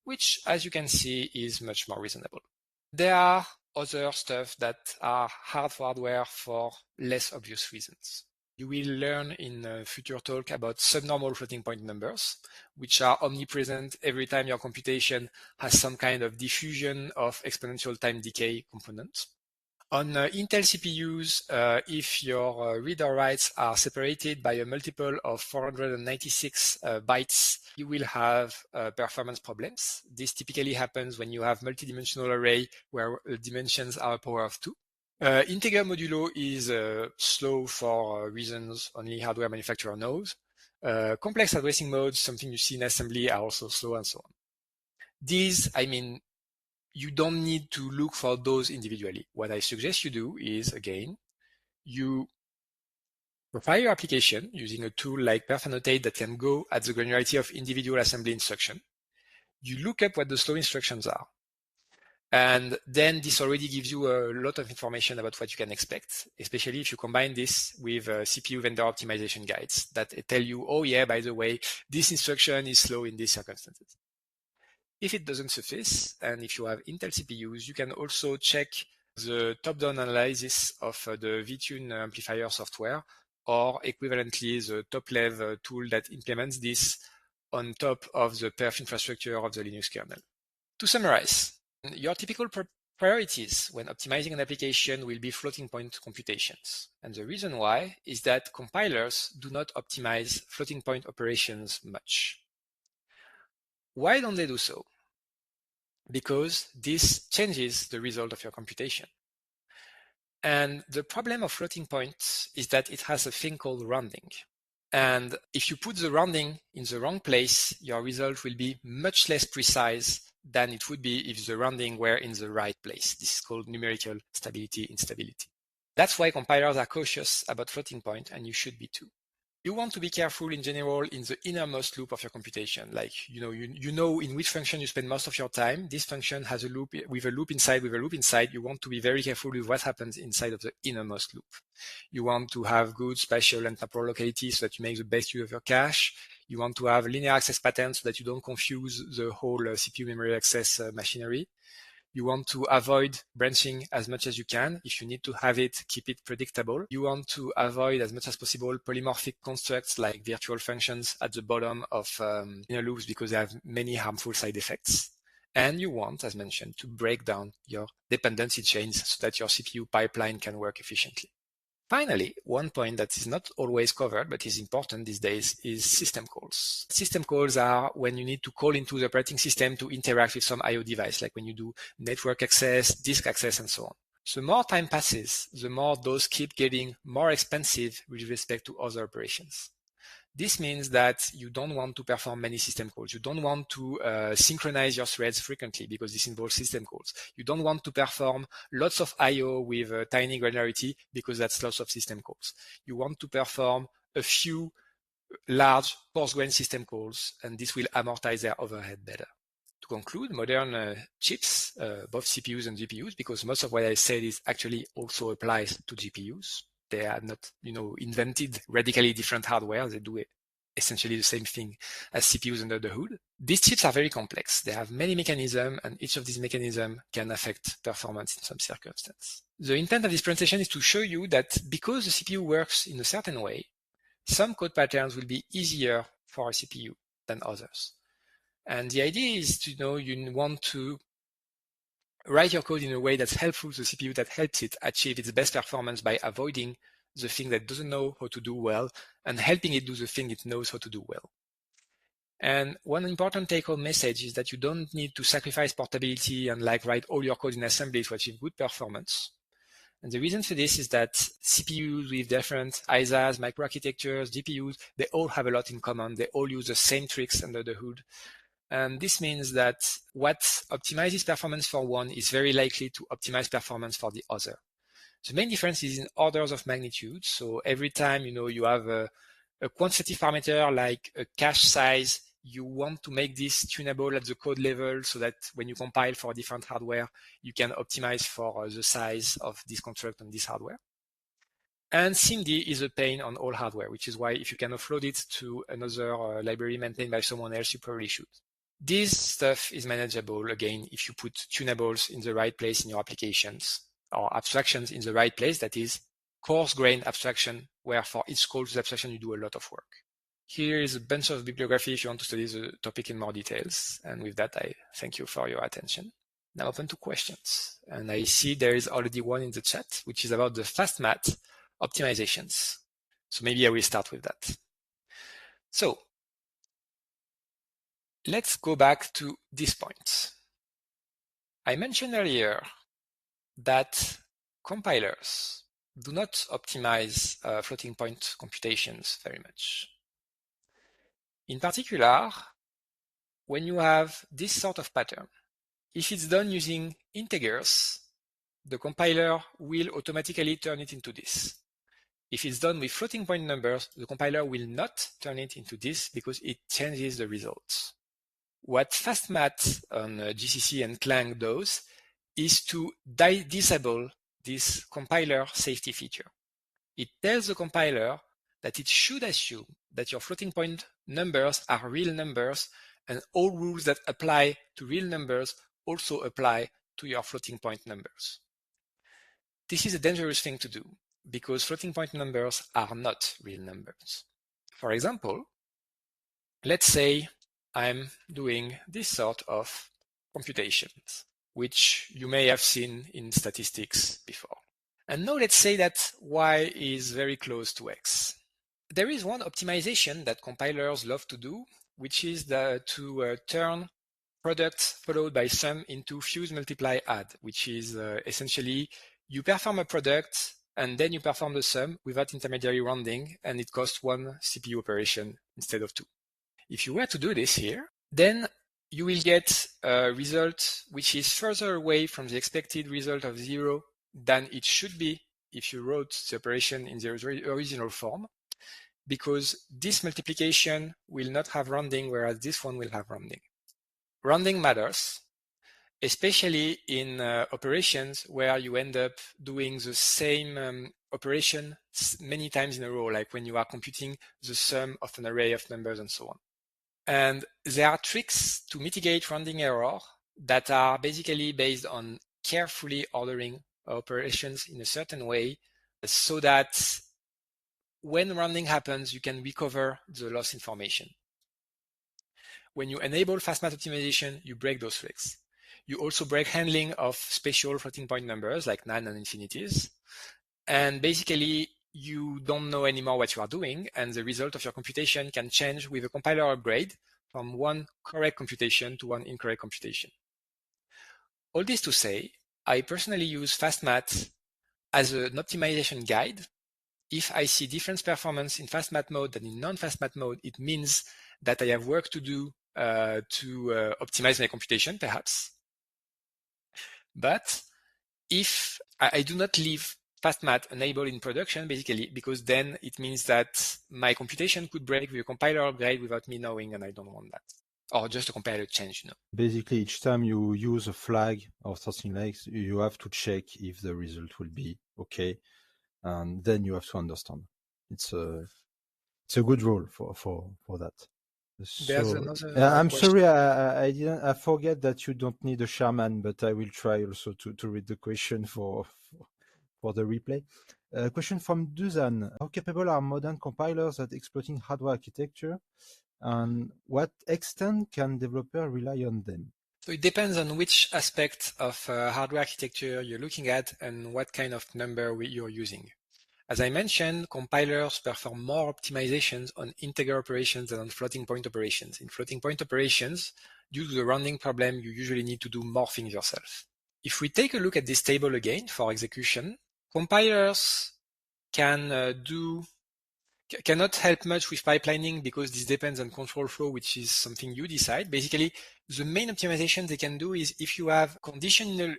C: which, as you can see, is much more reasonable. There are other stuff that are hard for hardware for less obvious reasons. You will learn in a future talk about subnormal floating point numbers, which are omnipresent every time your computation has some kind of diffusion of exponential time decay component. On Intel CPUs, if your read or writes are separated by a multiple of 496 bytes, you will have performance problems. This typically happens when you have multidimensional array where dimensions are a power of 2. Integer modulo is slow for reasons only hardware manufacturer knows. Complex addressing modes, something you see in assembly, are also slow and so on. These, you don't need to look for those individually. What I suggest you do is, again, you profile your application using a tool like Perf-Annotate that can go at the granularity of individual assembly instruction. You look up what the slow instructions are. And then this already gives you a lot of information about what you can expect, especially if you combine this with CPU vendor optimization guides that tell you, oh yeah, by the way, this instruction is slow in these circumstances. If it doesn't suffice, and if you have Intel CPUs, you can also check the top-down analysis of the VTune amplifier software, or equivalently the top-level tool that implements this on top of the perf infrastructure of the Linux kernel. To summarize, your typical priorities when optimizing an application will be floating point computations. And the reason why is that compilers do not optimize floating point operations much. Why don't they do so? Because this changes the result of your computation. And the problem of floating points is that it has a thing called rounding. And if you put the rounding in the wrong place, your result will be much less precise than it would be if the rounding were in the right place. This is called numerical stability instability. That's why compilers are cautious about floating point, and you should be too. You want to be careful in general in the innermost loop of your computation. Like, you know in which function you spend most of your time. This function has a loop with a loop inside, You want to be very careful with what happens inside of the innermost loop. You want to have good spatial and temporal locality so that you make the best use of your cache. You want to have linear access patterns so that you don't confuse the whole CPU memory access machinery. You want to avoid branching as much as you can. If you need to have it, keep it predictable. You want to avoid as much as possible polymorphic constructs like virtual functions at the bottom of inner loops because they have many harmful side effects. And you want, as mentioned, to break down your dependency chains so that your CPU pipeline can work efficiently. Finally, one point that is not always covered but is important these days is system calls. System calls are when you need to call into the operating system to interact with some I/O device, like when you do network access, disk access, and so on. The more time passes, the more those keep getting more expensive with respect to other operations. This means that you don't want to perform many system calls. You don't want to synchronize your threads frequently because this involves system calls. You don't want to perform lots of I/O with tiny granularity because that's lots of system calls. You want to perform a few large coarse-grained system calls, and this will amortize their overhead better. To conclude, modern chips, both CPUs and GPUs, because most of what I said is actually also applies to GPUs. They are not, invented radically different hardware. They do essentially the same thing as CPUs under the hood. These chips are very complex. They have many mechanisms, and each of these mechanisms can affect performance in some circumstances. The intent of this presentation is to show you that because the CPU works in a certain way, some code patterns will be easier for a CPU than others. And the idea is to you want to write your code in a way that's helpful to the CPU, that helps it achieve its best performance by avoiding the thing that doesn't know how to do well and helping it do the thing it knows how to do well. And one important take-home message is that you don't need to sacrifice portability and write all your code in assembly to achieve good performance. And the reason for this is that CPUs with different ISAs, microarchitectures, GPUs, they all have a lot in common. They all use the same tricks under the hood. And this means that what optimizes performance for one is very likely to optimize performance for the other. The main difference is in orders of magnitude. So every time you have a quantitative parameter like a cache size, you want to make this tunable at the code level so that when you compile for different hardware, you can optimize for the size of this construct on this hardware. And SIMD is a pain on all hardware, which is why if you can offload it to another library maintained by someone else, you probably should. This stuff is manageable, again, if you put tunables in the right place in your applications, or abstractions in the right place, that is coarse-grained abstraction, where for each call to the abstraction, you do a lot of work. Here is a bunch of bibliography if you want to study the topic in more details. And with that, I thank you for your attention. Now open to questions. And I see there is already one in the chat, which is about the fastmath optimizations. So maybe I will start with that. So let's go back to this point. I mentioned earlier that compilers do not optimize floating point computations very much. In particular, when you have this sort of pattern, if it's done using integers, the compiler will automatically turn it into this. If it's done with floating point numbers, the compiler will not turn it into this because it changes the results. What fastmath on GCC and Clang does is to disable this compiler safety feature. It tells the compiler that it should assume that your floating point numbers are real numbers, and all rules that apply to real numbers also apply to your floating point numbers. This is a dangerous thing to do because floating point numbers are not real numbers. For example, let's say I'm doing this sort of computations, which you may have seen in statistics before. And now let's say that y is very close to x. There is one optimization that compilers love to do, which is to turn product followed by sum into fuse, multiply, add, which is essentially you perform a product and then you perform the sum without intermediary rounding, and it costs one CPU operation instead of two. If you were to do this here, then you will get a result which is further away from the expected result of 0 than it should be if you wrote the operation in the original form, because this multiplication will not have rounding, whereas this one will have rounding. Rounding matters, especially in operations where you end up doing the same operation many times in a row, like when you are computing the sum of an array of numbers and so on. And there are tricks to mitigate rounding error that are basically based on carefully ordering operations in a certain way so that when rounding happens, you can recover the lost information. When you enable fast math optimization, you break those tricks. You also break handling of special floating point numbers like none and infinities. And basically, you don't know anymore what you are doing, and the result of your computation can change with a compiler upgrade from one correct computation to one incorrect computation. All this to say, I personally use fast math as an optimization guide. If I see different performance in fast math mode than in non-fast math mode, it means that I have work to do to optimize my computation, perhaps. But if I do not leave fast math enabled in production, basically, because then it means that my computation could break with a compiler upgrade without me knowing, and I don't want that. Or just a compiler change,
B: Basically, each time you use a flag or something like, you have to check if the result will be okay, and then you have to understand. It's a good rule for that.
C: There's
B: So,
C: another
B: I'm
C: question.
B: sorry, I forget that you don't need a shaman, but I will try also to read the question for the replay. Question from Duzan: how capable are modern compilers at exploiting hardware architecture, and what extent can developers rely on them?
C: So it depends on which aspect of hardware architecture you're looking at and what kind of number you're using. As I mentioned, compilers perform more optimizations on integer operations than on floating point operations. In floating point operations, due to the rounding problem, you usually need to do more things yourself. If we take a look at this table again for execution, compilers cannot help much with pipelining because this depends on control flow, which is something you decide. Basically, the main optimization they can do is if you have condition an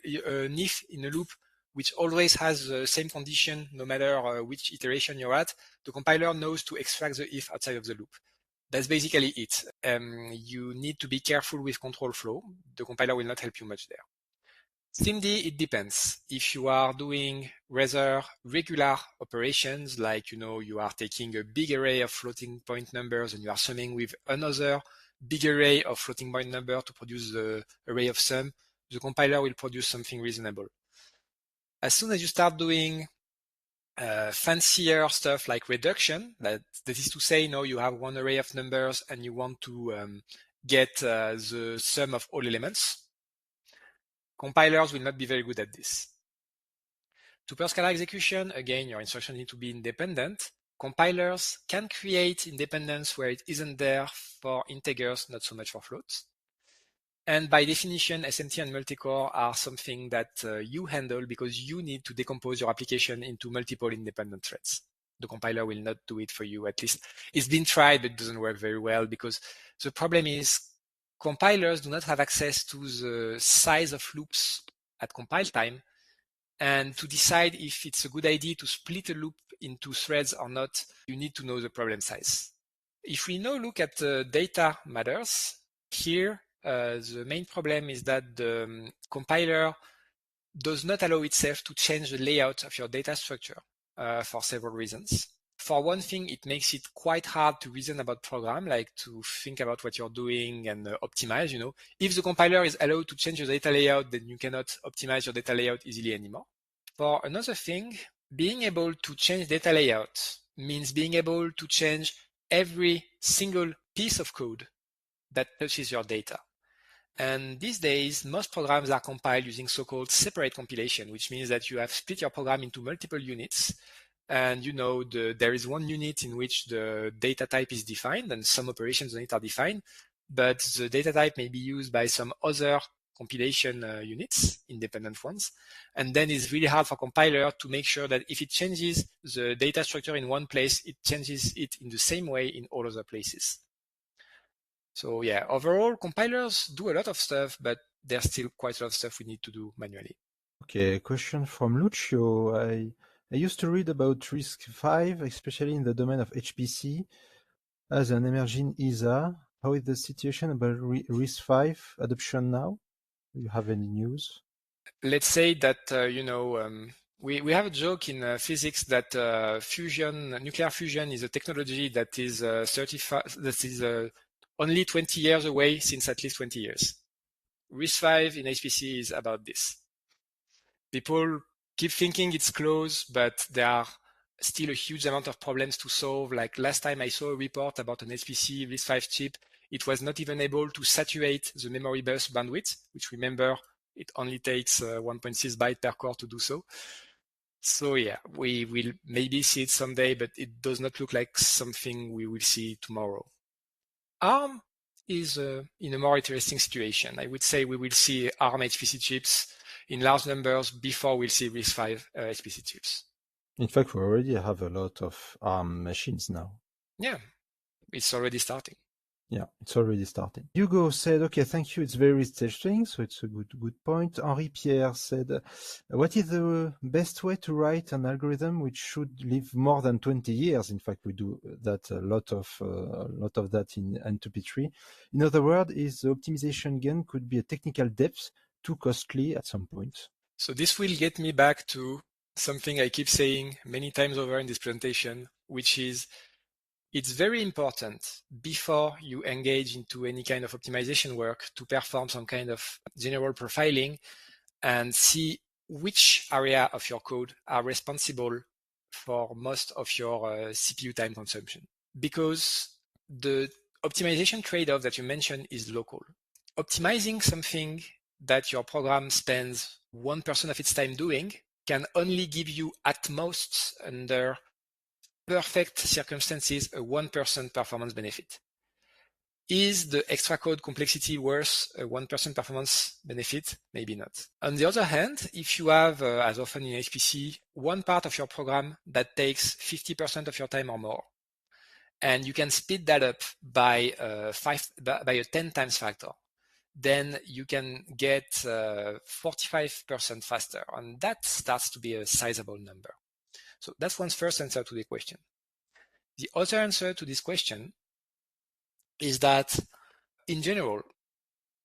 C: if in a loop which always has the same condition no matter which iteration you're at, the compiler knows to extract the if outside of the loop. That's basically it. You need to be careful with control flow. The compiler will not help you much there. SIMD, it depends. If you are doing rather regular operations, like you are taking a big array of floating point numbers and you are summing with another big array of floating point number to produce the array of sum, the compiler will produce something reasonable. As soon as you start doing fancier stuff like reduction, that is to say, you have one array of numbers and you want to get the sum of all elements, compilers will not be very good at this. To per-scalar execution, again, your instructions need to be independent. Compilers can create independence where it isn't there for integers, not so much for floats. And by definition, SMT and multicore are something that you handle because you need to decompose your application into multiple independent threads. The compiler will not do it for you, at least. It's been tried, but it doesn't work very well because the problem is compilers do not have access to the size of loops at compile time. And to decide if it's a good idea to split a loop into threads or not, you need to know the problem size. If we now look at the data matters, here the main problem is that the compiler does not allow itself to change the layout of your data structure for several reasons. For one thing, it makes it quite hard to reason about program, like to think about what you're doing and optimize. If the compiler is allowed to change your data layout, then you cannot optimize your data layout easily anymore. For another thing, being able to change data layout means being able to change every single piece of code that touches your data. And these days, most programs are compiled using so-called separate compilation, which means that you have split your program into multiple units. And there is one unit in which the data type is defined and some operations on it are defined, but the data type may be used by some other compilation units, independent ones. And then it's really hard for compiler to make sure that if it changes the data structure in one place, it changes it in the same way in all other places. So yeah, overall, compilers do a lot of stuff, but there's still quite a lot of stuff we need to do manually.
B: Okay, a question from Lucio. I used to read about RISC-V, especially in the domain of HPC, as an emerging ISA. How is the situation about RISC-V adoption now? Do you have any news?
C: Let's say that, we have a joke in physics that nuclear fusion is a technology that is only 20 years away since at least 20 years. RISC-V in HPC is about this. People keep thinking it's close, but there are still a huge amount of problems to solve. Like last time I saw a report about an HPC RISC-V chip, it was not even able to saturate the memory bus bandwidth, which remember, it only takes 1.6 byte per core to do so. So yeah, we will maybe see it someday, but it does not look like something we will see tomorrow. ARM is in a more interesting situation. I would say we will see ARM HPC chips in large numbers before we'll see RISC-V HPC chips.
B: In fact, we already have a lot of ARM machines now.
C: Yeah, it's already starting.
B: Yeah, it's already starting. Hugo said, okay, thank you. It's very interesting. So it's a good point. Henri Pierre said, what is the best way to write an algorithm which should live more than 20 years? In fact, we do that a lot of that in N2P3. In other words, is the optimization gain could be a technical depth too costly at some point.
C: So this will get me back to something I keep saying many times over in this presentation, which is it's very important before you engage into any kind of optimization work to perform some kind of general profiling and see which area of your code are responsible for most of your CPU time consumption. Because the optimization trade-off that you mentioned is local. Optimizing something that your program spends 1% of its time doing can only give you at most, under perfect circumstances, a 1% performance benefit. Is the extra code complexity worth a 1% performance benefit? Maybe not. On the other hand, if you have, as often in HPC, one part of your program that takes 50% of your time or more, and you can speed that up by a 10 times factor, then you can get 45% faster, and that starts to be a sizable number. So that's one's first answer to the question. The other answer to this question is that, in general,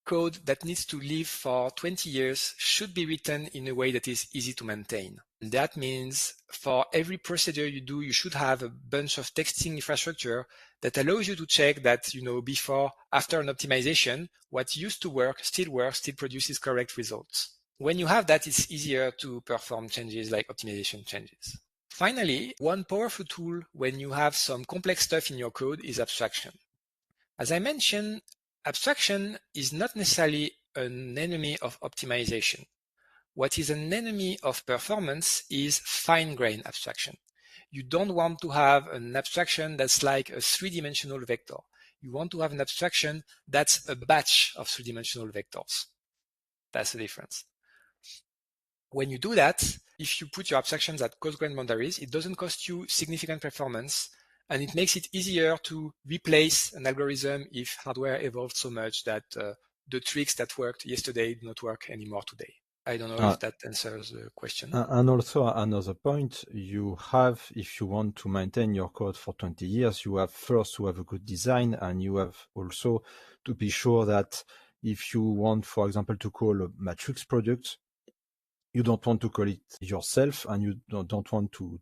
C: code that needs to live for 20 years should be written in a way that is easy to maintain. And that means for every procedure you do, you should have a bunch of testing infrastructure that allows you to check that, before, after an optimization, what used to work, still produces correct results. When you have that, it's easier to perform changes like optimization changes. Finally, one powerful tool when you have some complex stuff in your code is abstraction. As I mentioned, abstraction is not necessarily an enemy of optimization. What is an enemy of performance is fine-grained abstraction. You don't want to have an abstraction that's like a three-dimensional vector. You want to have an abstraction that's a batch of three-dimensional vectors. That's the difference. When you do that, if you put your abstractions at coarse-grained boundaries, it doesn't cost you significant performance, and it makes it easier to replace an algorithm if hardware evolved so much that the tricks that worked yesterday do not work anymore today. I don't know if that answers the question.
B: And also another point, you have, if you want to maintain your code for 20 years, you have first to have a good design, and you have also to be sure that if you want, for example, to call a matrix product, you don't want to call it yourself, and you don't want to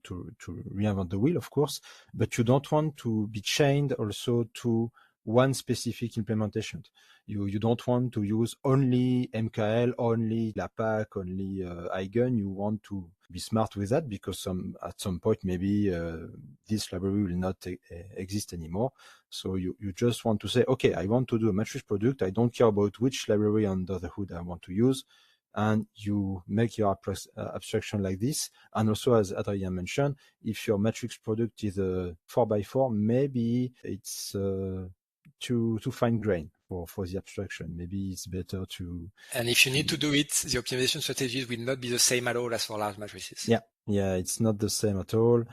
B: reinvent the wheel, of course, but you don't want to be chained also to one specific implementation. You don't want to use only MKL, only LAPACK, only Eigen. You want to be smart with that, because at some point maybe this library will not exist anymore. So you just want to say, okay, I want to do a matrix product. I don't care about which library under the hood I want to use. And you make your abstraction like this. And also, as Hadrien mentioned, if your matrix product is a 4x4, maybe it's too fine grained for the abstraction. Maybe it's better to.
C: And if you need to do it, the optimization strategies will not be the same at all as for large matrices.
B: Yeah, it's not the same at all.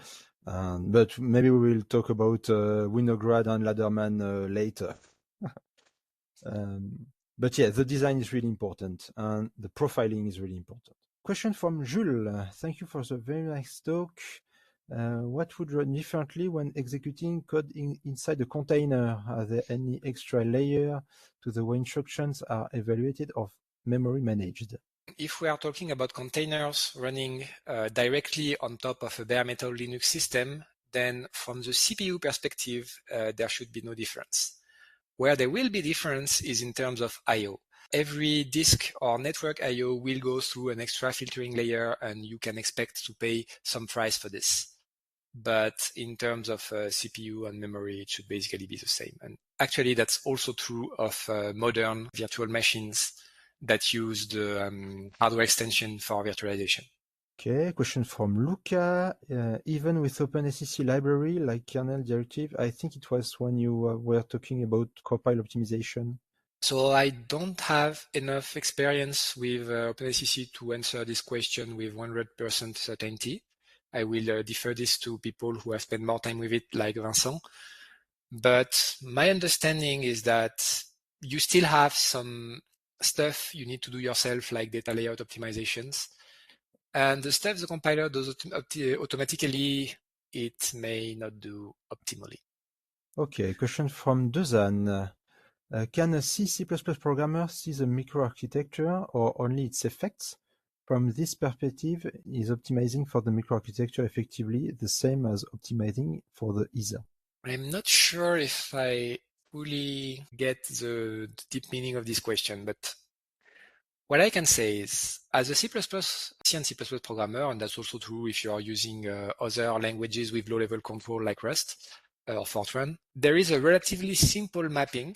B: But maybe we will talk about Winograd and Ladderman later. But yeah, the design is really important and the profiling is really important. Question from Jules. Thank you for the very nice talk. What would run differently when executing code inside a container? Are there any extra layer to the way instructions are evaluated or memory managed?
C: If we are talking about containers running directly on top of a bare metal Linux system, then from the CPU perspective, there should be no difference. Where there will be difference is in terms of I/O. Every disk or network I/O will go through an extra filtering layer, and you can expect to pay some price for this. But in terms of CPU and memory, it should basically be the same. And actually, that's also true of modern virtual machines that use the hardware extension for virtualization.
B: Okay, question from Luca. Even with OpenSCC library like kernel directive, I think it was when you were talking about compile optimization.
C: So I don't have enough experience with OpenSCC to answer this question with 100% certainty. I will defer this to people who have spent more time with it, like Vincent. But my understanding is that you still have some stuff you need to do yourself, like data layout optimizations. And the stuff the compiler does automatically, it may not do optimally.
B: Okay, question from Dezan. Can a C++ programmer see the microarchitecture or only its effects? From this perspective, is optimizing for the microarchitecture effectively the same as optimizing for the ISA?
C: I'm not sure if I fully get the deep meaning of this question, but what I can say is, as a C and C++ programmer, and that's also true if you are using other languages with low-level control like Rust or Fortran, there is a relatively simple mapping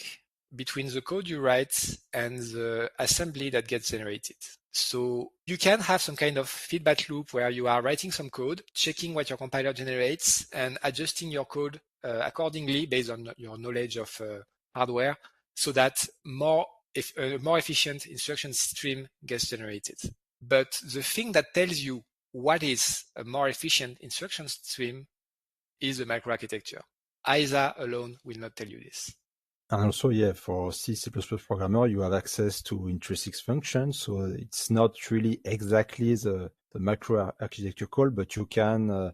C: between the code you write and the assembly that gets generated. So you can have some kind of feedback loop where you are writing some code, checking what your compiler generates, and adjusting your code accordingly based on your knowledge of hardware, so that if a more efficient instruction stream gets generated. But the thing that tells you what is a more efficient instruction stream is the microarchitecture. ISA alone will not tell you this.
B: And also, yeah, for C++ programmer, you have access to intrinsic functions, so it's not really exactly the microarchitecture call, but you can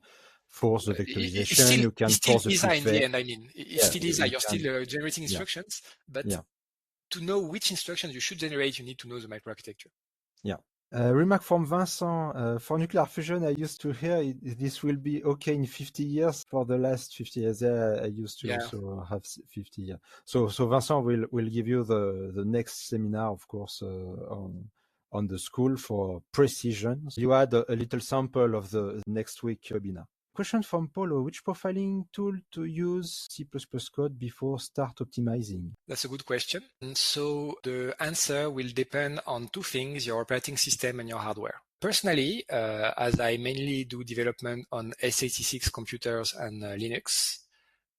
B: force the vectorization, you can force the
C: ISA in the
B: prefix.
C: end, I mean. It's still ISA, you're still generating instructions, but to know which instructions you should generate, you need to know the microarchitecture.
B: Yeah. Remark from Vincent, for nuclear fusion, I used to hear this will be okay in 50 years. For the last 50 years, I used to also have 50 years. So Vincent will give you the next seminar, of course, on the school for precision. So you had a little sample of the next week webinar. Question from Paulo, which profiling tool to use C++ code before start optimizing?
C: That's a good question. And so the answer will depend on two things, your operating system and your hardware. Personally, as I mainly do development on x86 computers and Linux,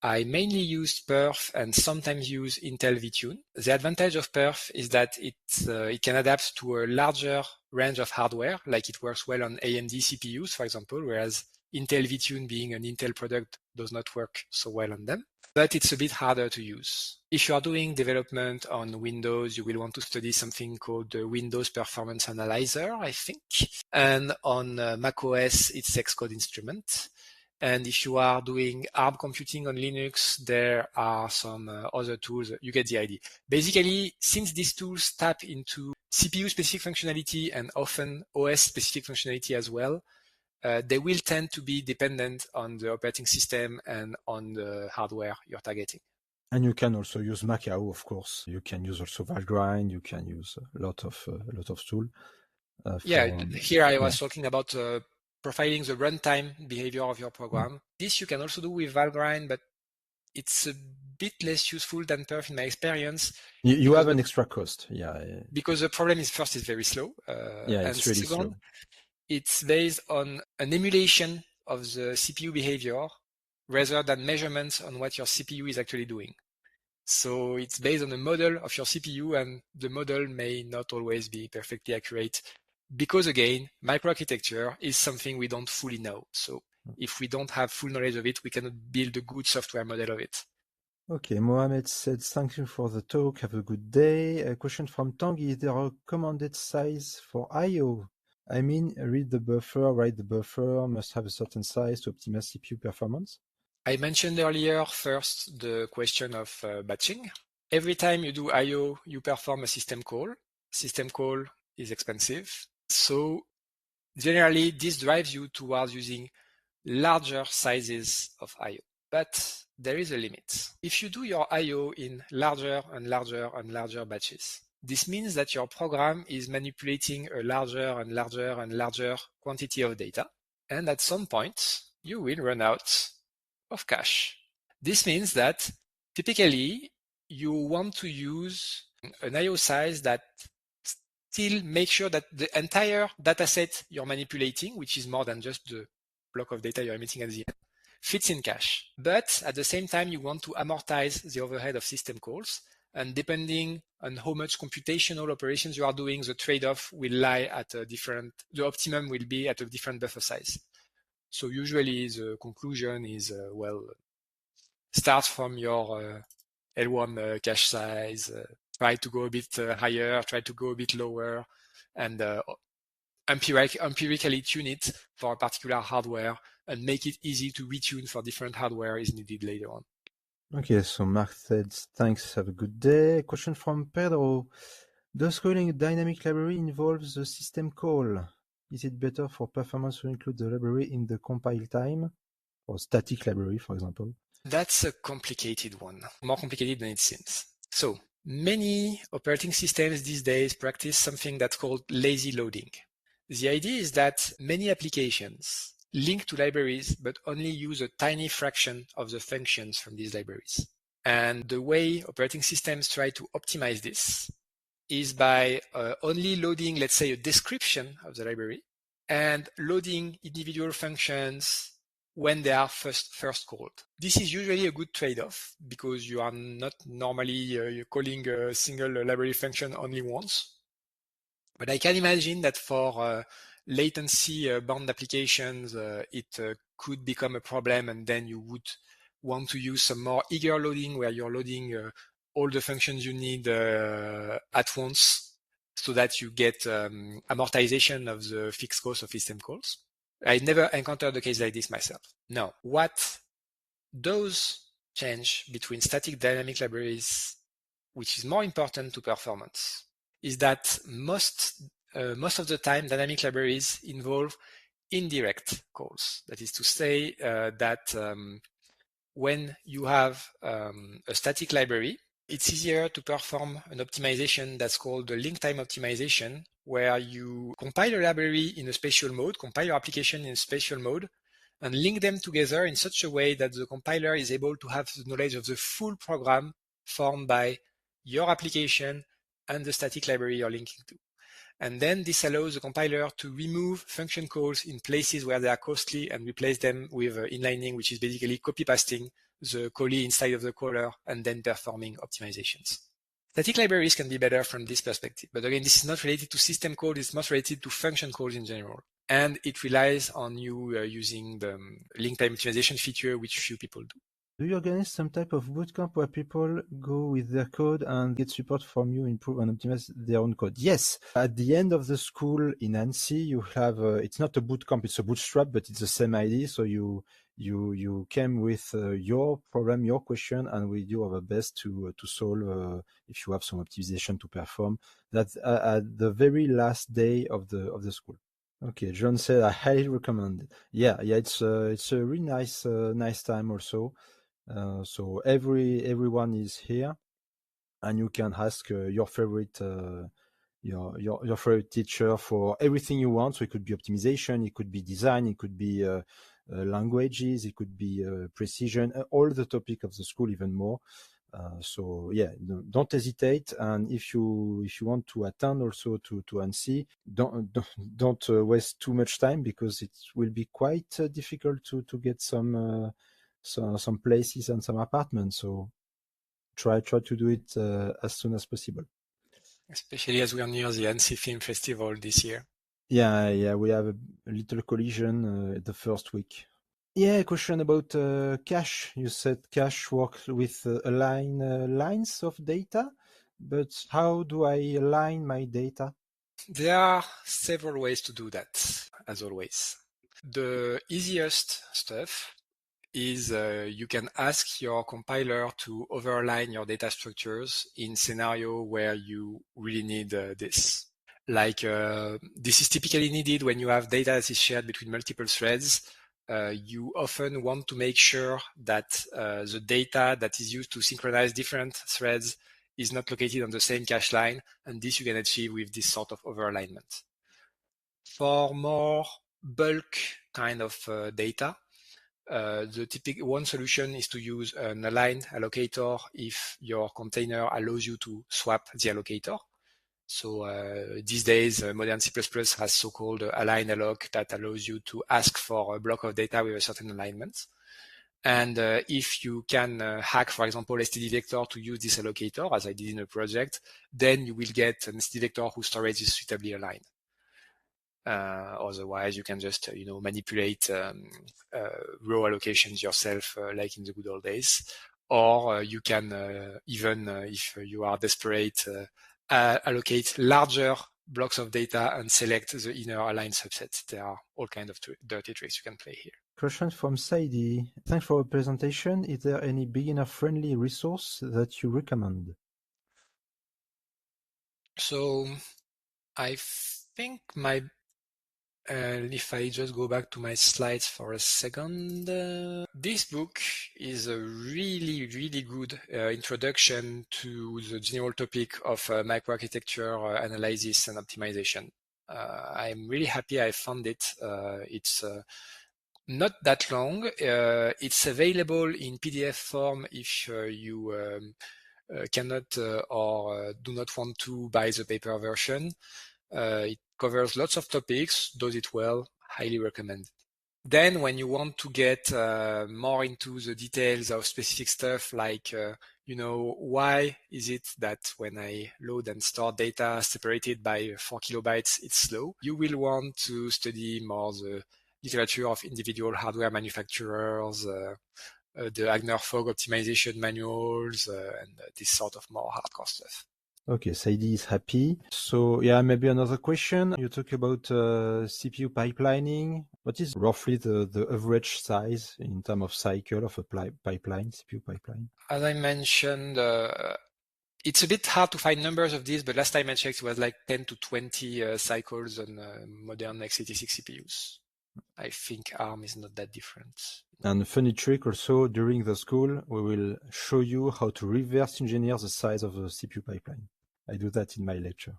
C: I mainly use Perf and sometimes use Intel vTune. The advantage of Perf is that it can adapt to a larger range of hardware, like it works well on AMD CPUs, for example, whereas Intel vTune, being an Intel product, does not work so well on them. But it's a bit harder to use. If you are doing development on Windows, you will want to study something called the Windows Performance Analyzer, I think. And on macOS, it's Xcode Instrument. And if you are doing ARM computing on Linux, there are some other tools. You get the idea. Basically, since these tools tap into CPU-specific functionality and often OS-specific functionality as well, they will tend to be dependent on the operating system and on the hardware you're targeting.
B: And you can also use Macao, of course. You can use also Valgrind. You can use a lot of tools.
C: Here I was talking about profiling the runtime behavior of your program. This you can also do with Valgrind, but it's a bit less useful than Perf in my experience.
B: You have an extra cost,
C: because the problem is, first, it's very slow.
B: It's really slow.
C: It's based on an emulation of the CPU behavior rather than measurements on what your CPU is actually doing. So it's based on a model of your CPU, and the model may not always be perfectly accurate because, again, microarchitecture is something we don't fully know. So if we don't have full knowledge of it, we cannot build a good software model of it.
B: Okay, Mohamed said, thank you for the talk. Have a good day. A question from Tanguy. Is there a recommended size for I/O? I mean, read the buffer, write the buffer, must have a certain size to optimize CPU performance?
C: I mentioned earlier first the question of batching. Every time you do I/O, you perform a system call. System call is expensive. So generally, this drives you towards using larger sizes of I/O. But there is a limit. If you do your I/O in larger and larger and larger batches, this means that your program is manipulating a larger and larger and larger quantity of data. And at some point, you will run out of cache. This means that typically you want to use an I/O size that still make sure that the entire dataset you're manipulating, which is more than just the block of data you're emitting at the end, fits in cache. But at the same time, you want to amortize the overhead of system calls. And depending on how much computational operations you are doing, the trade-off will lie at the optimum will be at a different buffer size. So usually the conclusion is, start from your L1 cache size, try to go a bit higher, try to go a bit lower, and empirically tune it for a particular hardware and make it easy to retune for different hardware is needed later on.
B: Okay, so Mark said, thanks, have a good day. Question from Pedro. Does calling a dynamic library involves the system call? Is it better for performance to include the library in the compile time? Or static library, for example?
C: That's a complicated one, more complicated than it seems. So many operating systems these days practice something that's called lazy loading. The idea is that many applications link to libraries but only use a tiny fraction of the functions from these libraries. And the way operating systems try to optimize this is by only loading, let's say, a description of the library and loading individual functions when they are first called. This is usually a good trade-off because you are not normally calling a single library function only once. But I can imagine that for latency bound applications, it could become a problem, and then you would want to use some more eager loading where you're loading all the functions you need at once so that you get amortization of the fixed cost of system calls. I never encountered a case like this myself. Now, what does change between static dynamic libraries, which is more important to performance, is that most of the time dynamic libraries involve indirect calls. That is to say that when you have a static library, it's easier to perform an optimization that's called the link time optimization, where you compile a library in a spatial mode, compile your application in a spatial mode, and link them together in such a way that the compiler is able to have the knowledge of the full program formed by your application and the static library you're linking to. And then this allows the compiler to remove function calls in places where they are costly and replace them with inlining, which is basically copy-pasting the callee inside of the caller and then performing optimizations. Static libraries can be better from this perspective, but again, this is not related to system code, it's not related to function calls in general. And it relies on you using the link time optimization feature, which few people do.
B: Do you organize some type of bootcamp where people go with their code and get support from you, improve and optimize their own code? Yes. At the end of the school in ANSI, you have, it's not a bootcamp, it's a bootstrap, but it's the same idea. So you came with your problem, your question, and we do our best to solve if you have some optimization to perform. That's at the very last day of the school. Okay, John said I highly recommend it. Yeah, it's a really nice time also. So everyone is here, and you can ask your favorite your favorite teacher for everything you want. So it could be optimization, it could be design, it could be languages, it could be precision, all the topic of the school, even more. So yeah, don't hesitate. And if you want to attend also to ANSI, don't waste too much time, because it will be quite difficult to get some places and some apartments. So try to do it as soon as possible.
C: Especially as we are near the ANSI Film Festival this year.
B: Yeah, we have a little collision the first week. Yeah, question about cache. You said cache works with align lines of data, but how do I align my data?
C: There are several ways to do that, as always. The easiest stuff is you can ask your compiler to overline your data structures in scenario where you really need this. Like this is typically needed when you have data that is shared between multiple threads. You often want to make sure that the data that is used to synchronize different threads is not located on the same cache line, and this you can achieve with this sort of overalignment. For more bulk kind of data, the typical one solution is to use an aligned allocator if your container allows you to swap the allocator. So these days, modern C++ has so-called align alloc that allows you to ask for a block of data with a certain alignment. And if you can hack, for example, std vector to use this allocator, as I did in a project, then you will get an std vector whose storage is suitably aligned. Otherwise, you can just manipulate row allocations yourself, like in the good old days. Or you can even, if you are desperate, allocate larger blocks of data and select the inner aligned subsets. There are all kinds of dirty tricks you can play here.
B: Question from Saidi. Thanks for your presentation. Is there any beginner-friendly resource that you recommend?
C: So I think if I just go back to my slides for a second, this book is a really, really good introduction to the general topic of microarchitecture analysis and optimization. I'm really happy I found it. It's not that long. It's available in PDF form if you cannot or do not want to buy the paper version. It covers lots of topics, does it well, highly recommend. Then when you want to get more into the details of specific stuff like, why is it that when I load and store data separated by 4 kilobytes, it's slow? You will want to study more the literature of individual hardware manufacturers, the Agner-Fogg optimization manuals, and this sort of more hardcore stuff.
B: Okay, Saidi is happy. So yeah, maybe another question. You talk about CPU pipelining. What is roughly the average size in terms of cycle of a pipeline, CPU pipeline?
C: As I mentioned, it's a bit hard to find numbers of this, but last time I checked, it was like 10 to 20 cycles on modern x86 CPUs. I think ARM is not that different.
B: And a funny trick also, during the school, we will show you how to reverse engineer the size of the CPU pipeline. I do that in my lecture.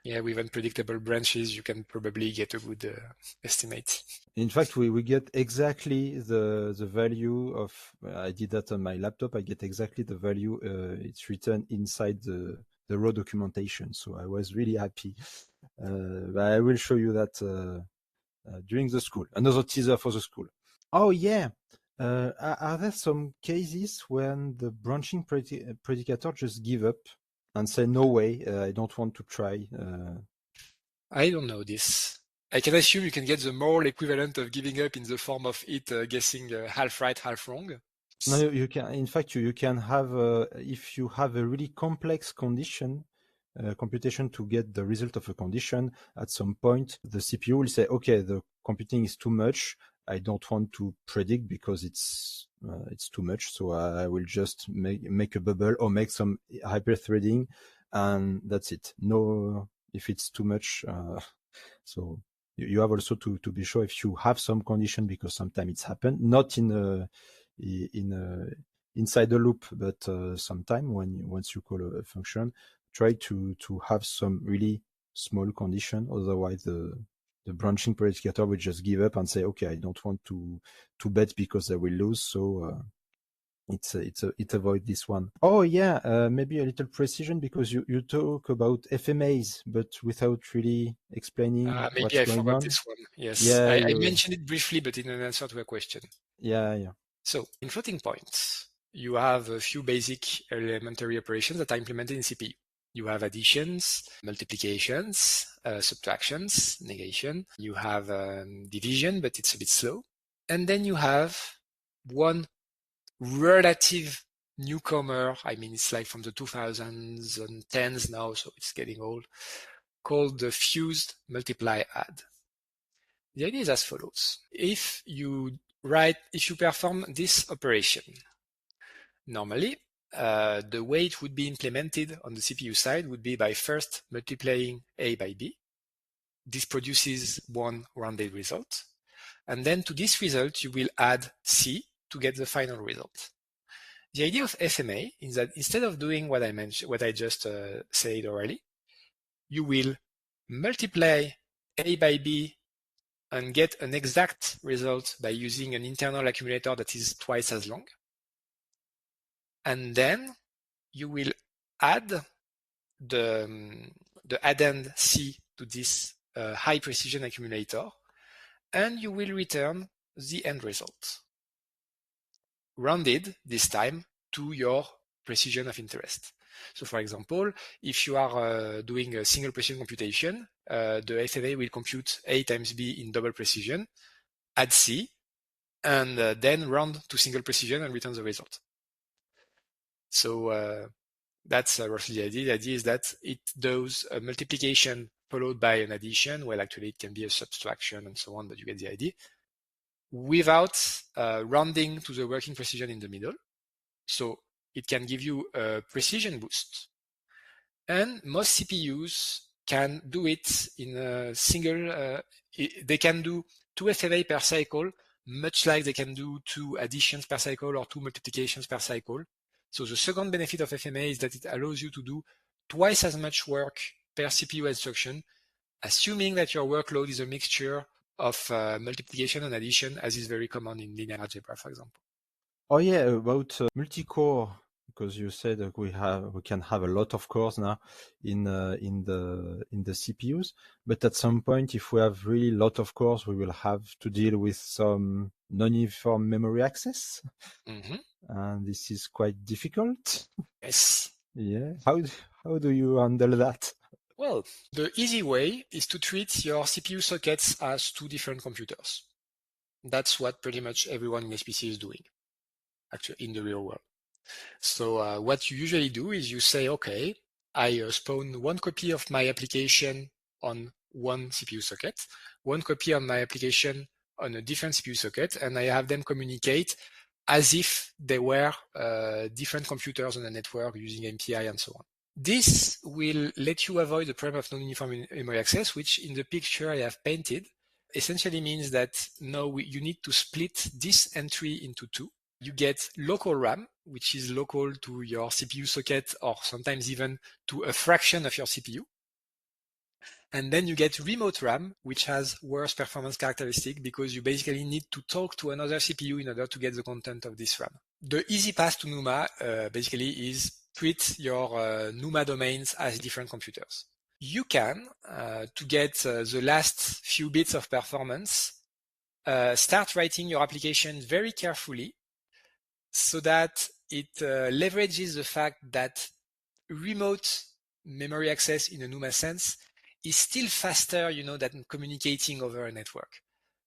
C: Yeah, with unpredictable branches, you can probably get a good estimate.
B: In fact, we get exactly the value of, I did that on my laptop, I get exactly the value it's written inside the raw documentation. So I was really happy. But I will show you that during the school. Another teaser for the school. Oh yeah. Are there some cases when the branching predicator just give up and say, no way, I don't want to try?
C: I don't know this. I can assume you can get the moral equivalent of giving up in the form of it guessing half right, half wrong.
B: No, you can. In fact, you can have, if you have a really complex condition, computation to get the result of a condition, at some point, the CPU will say, okay, the computing is too much. I don't want to predict because it's too much. So I will just make a bubble or make some hyperthreading, and that's it. No, if it's too much. So you have also to be sure if you have some condition, because sometimes it's happened, not inside the loop, but sometime once you call a function, try to have some really small condition. Otherwise, the branching predicator will just give up and say, okay, I don't want to bet because I will lose. So it avoid this one. Oh yeah, maybe a little precision, because you talk about FMAs, but without really explaining
C: maybe
B: what's
C: I
B: going
C: forgot
B: on.
C: this one. Yes,
B: Yeah,
C: I mentioned it briefly, but in an answer to a question.
B: Yeah.
C: So in floating points, you have a few basic elementary operations that are implemented in CPU. You have additions, multiplications, subtractions, negation. You have division, but it's a bit slow. And then you have one relative newcomer, I mean, it's like from the 2000s and 10s now, so it's getting old, called the fused multiply add. The idea is as follows. If you perform this operation, normally, the way it would be implemented on the CPU side would be by first multiplying A by B. This produces one rounded result. And then to this result, you will add C to get the final result. The idea of FMA is that instead of doing what I just said orally, you will multiply A by B and get an exact result by using an internal accumulator that is twice as long. And then you will add the addend C to this high precision accumulator, and you will return the end result, rounded this time to your precision of interest. So for example, if you are doing a single precision computation, the FMA will compute A times B in double precision, add C, and then round to single precision and return the result. So that's roughly the idea. The idea is that it does a multiplication followed by an addition. Well, actually, it can be a subtraction and so on, but you get the idea. Without rounding to the working precision in the middle. So it can give you a precision boost. And most CPUs can do it in a single, they can do 2 FMA per cycle, much like they can do 2 additions per cycle or 2 multiplications per cycle. So the second benefit of FMA is that it allows you to do twice as much work per CPU instruction, assuming that your workload is a mixture of multiplication and addition, as is very common in linear algebra, for example.
B: Oh yeah, about multi-core, because you said that we can have a lot of cores now in the CPUs, but at some point, if we have really a lot of cores, we will have to deal with some non-uniform memory access, and this is quite difficult.
C: Yes.
B: Yeah. How do you handle that?
C: Well, the easy way is to treat your CPU sockets as 2 different computers. That's what pretty much everyone in HPC is doing, actually, in the real world. So what you usually do is you say, okay, I spawn 1 copy of my application on one CPU socket, 1 copy of my application on a different CPU socket, and I have them communicate as if they were different computers on a network using MPI and so on. This will let you avoid the problem of non-uniform memory access, which in the picture I have painted essentially means that now you need to split this entry into 2. You get local RAM, which is local to your CPU socket or sometimes even to a fraction of your CPU. And then you get remote RAM, which has worse performance characteristic because you basically need to talk to another CPU in order to get the content of this RAM. The easy path to NUMA basically is treat your NUMA domains as different computers. You can, to get the last few bits of performance, start writing your application very carefully so that it leverages the fact that remote memory access in a NUMA sense is still faster, than communicating over a network.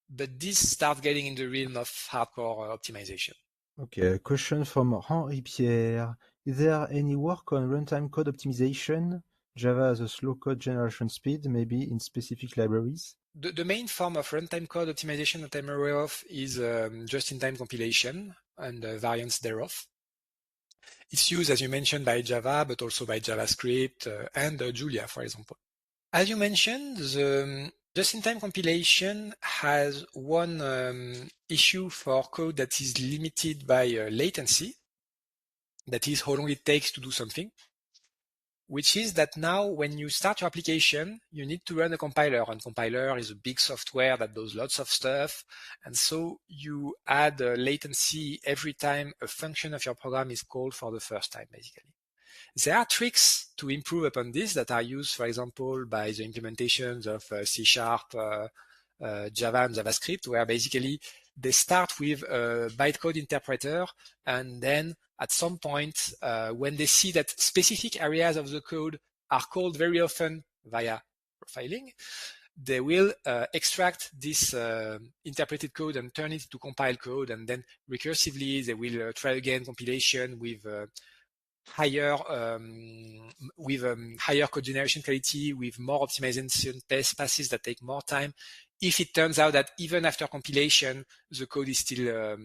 C: But this starts getting in the realm of hardcore optimization.
B: Okay, a question from Henri Pierre. Is there any work on runtime code optimization? Java has a slow code generation speed, maybe in specific libraries?
C: The main form of runtime code optimization that I'm aware of is just-in-time compilation and variants thereof. It's used, as you mentioned, by Java, but also by JavaScript and Julia, for example. As you mentioned, the just-in-time compilation has one issue for code that is limited by latency, that is how long it takes to do something, which is that now when you start your application, you need to run a compiler, and compiler is a big software that does lots of stuff, and so you add latency every time a function of your program is called for the first time, basically. There are tricks to improve upon this that are used, for example, by the implementations of C#, Java, and JavaScript, where basically they start with a bytecode interpreter, and then at some point, when they see that specific areas of the code are called very often via profiling, they will extract this interpreted code and turn it into compiled code, and then recursively they will try again compilation with higher code generation quality, with more optimization passes that take more time, if it turns out that even after compilation the code is still a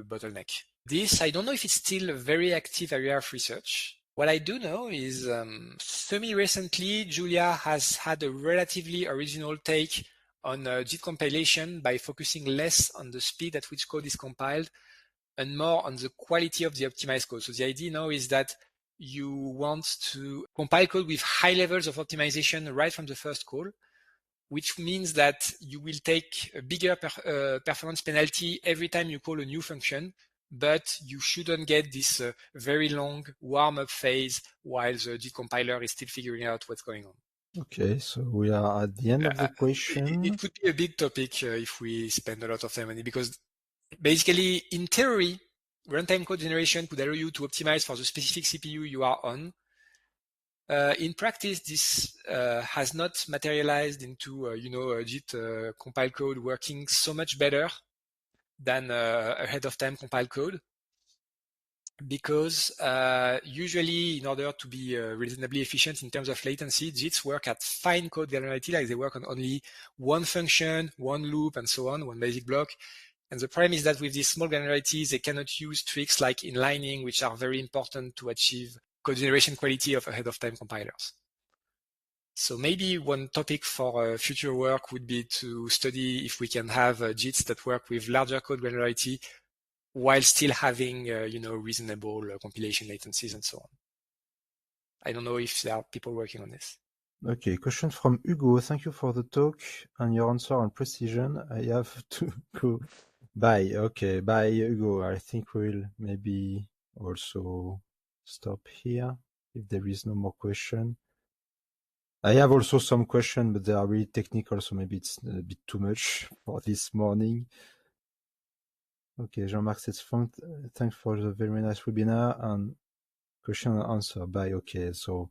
C: bottleneck. This, I don't know if it's still a very active area of research. What I do know is semi-recently Julia has had a relatively original take on JIT compilation by focusing less on the speed at which code is compiled and more on the quality of the optimized code. So the idea now is that you want to compile code with high levels of optimization right from the first call, which means that you will take a bigger performance penalty every time you call a new function, but you shouldn't get this very long warm-up phase while the JIT compiler is still figuring out what's going on.
B: Okay, so we are at the end of the question.
C: It could be a big topic if we spend a lot of time on it, because basically, in theory, runtime code generation could allow you to optimize for the specific CPU you are on. In practice, this has not materialized into JIT compile code working so much better than ahead of time compile code, because usually in order to be reasonably efficient in terms of latency, JITs work at fine code granularity, like they work on only one function, one loop, and so on, one basic block. And the problem is that with these small granularities, they cannot use tricks like inlining, which are very important to achieve code generation quality of ahead of time compilers. So maybe one topic for future work would be to study if we can have JITs that work with larger code granularity while still having reasonable compilation latencies and so on. I don't know if there are people working on this.
B: Okay, question from Hugo. Thank you for the talk and your answer on precision. I have to go. Bye. Okay, bye, Hugo. I think we'll maybe also stop here if there is no more question. I have also some questions, but they are really technical, so maybe it's a bit too much for this morning. Okay, Jean-Marc says, thanks for the very nice webinar and question and answer. Bye. Okay, so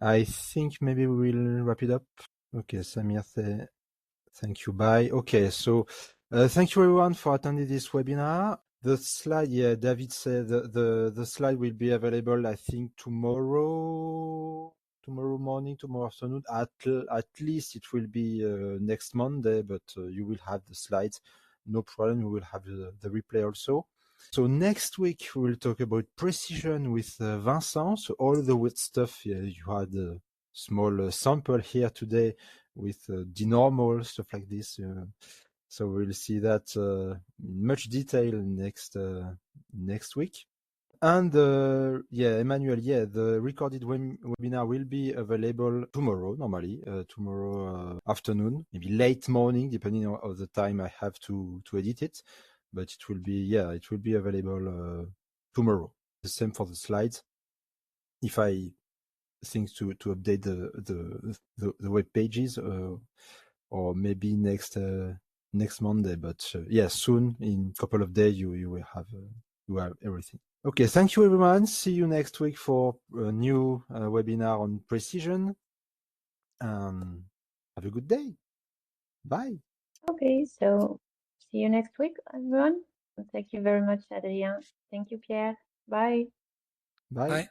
B: I think maybe we will wrap it up. Okay, Samir, thank you. Bye. Okay, so thank you everyone for attending this webinar. The slide, yeah, David said the slide will be available, I think, tomorrow morning, tomorrow afternoon. At least it will be next Monday, but you will have the slides. No problem. We will have the replay also. So next week we will talk about precision with Vincent. So all the weird stuff. Yeah, you had a small sample here today with denormal stuff like this. So we'll see that in much detail next week. And Emmanuel, the recorded webinar will be available tomorrow, normally, tomorrow afternoon, maybe late morning, depending on the time I have to edit it. But it will be available tomorrow. The same for the slides. If I think to update the web pages, or maybe next Monday, but soon, in a couple of days, you will have everything. Okay, thank you everyone. See you next week for a new webinar on precision. Have a good day. Bye.
A: Okay, so see you next week, everyone. Thank you very much, Hadrien. Thank you, Pierre. Bye.
B: Bye.
C: Bye.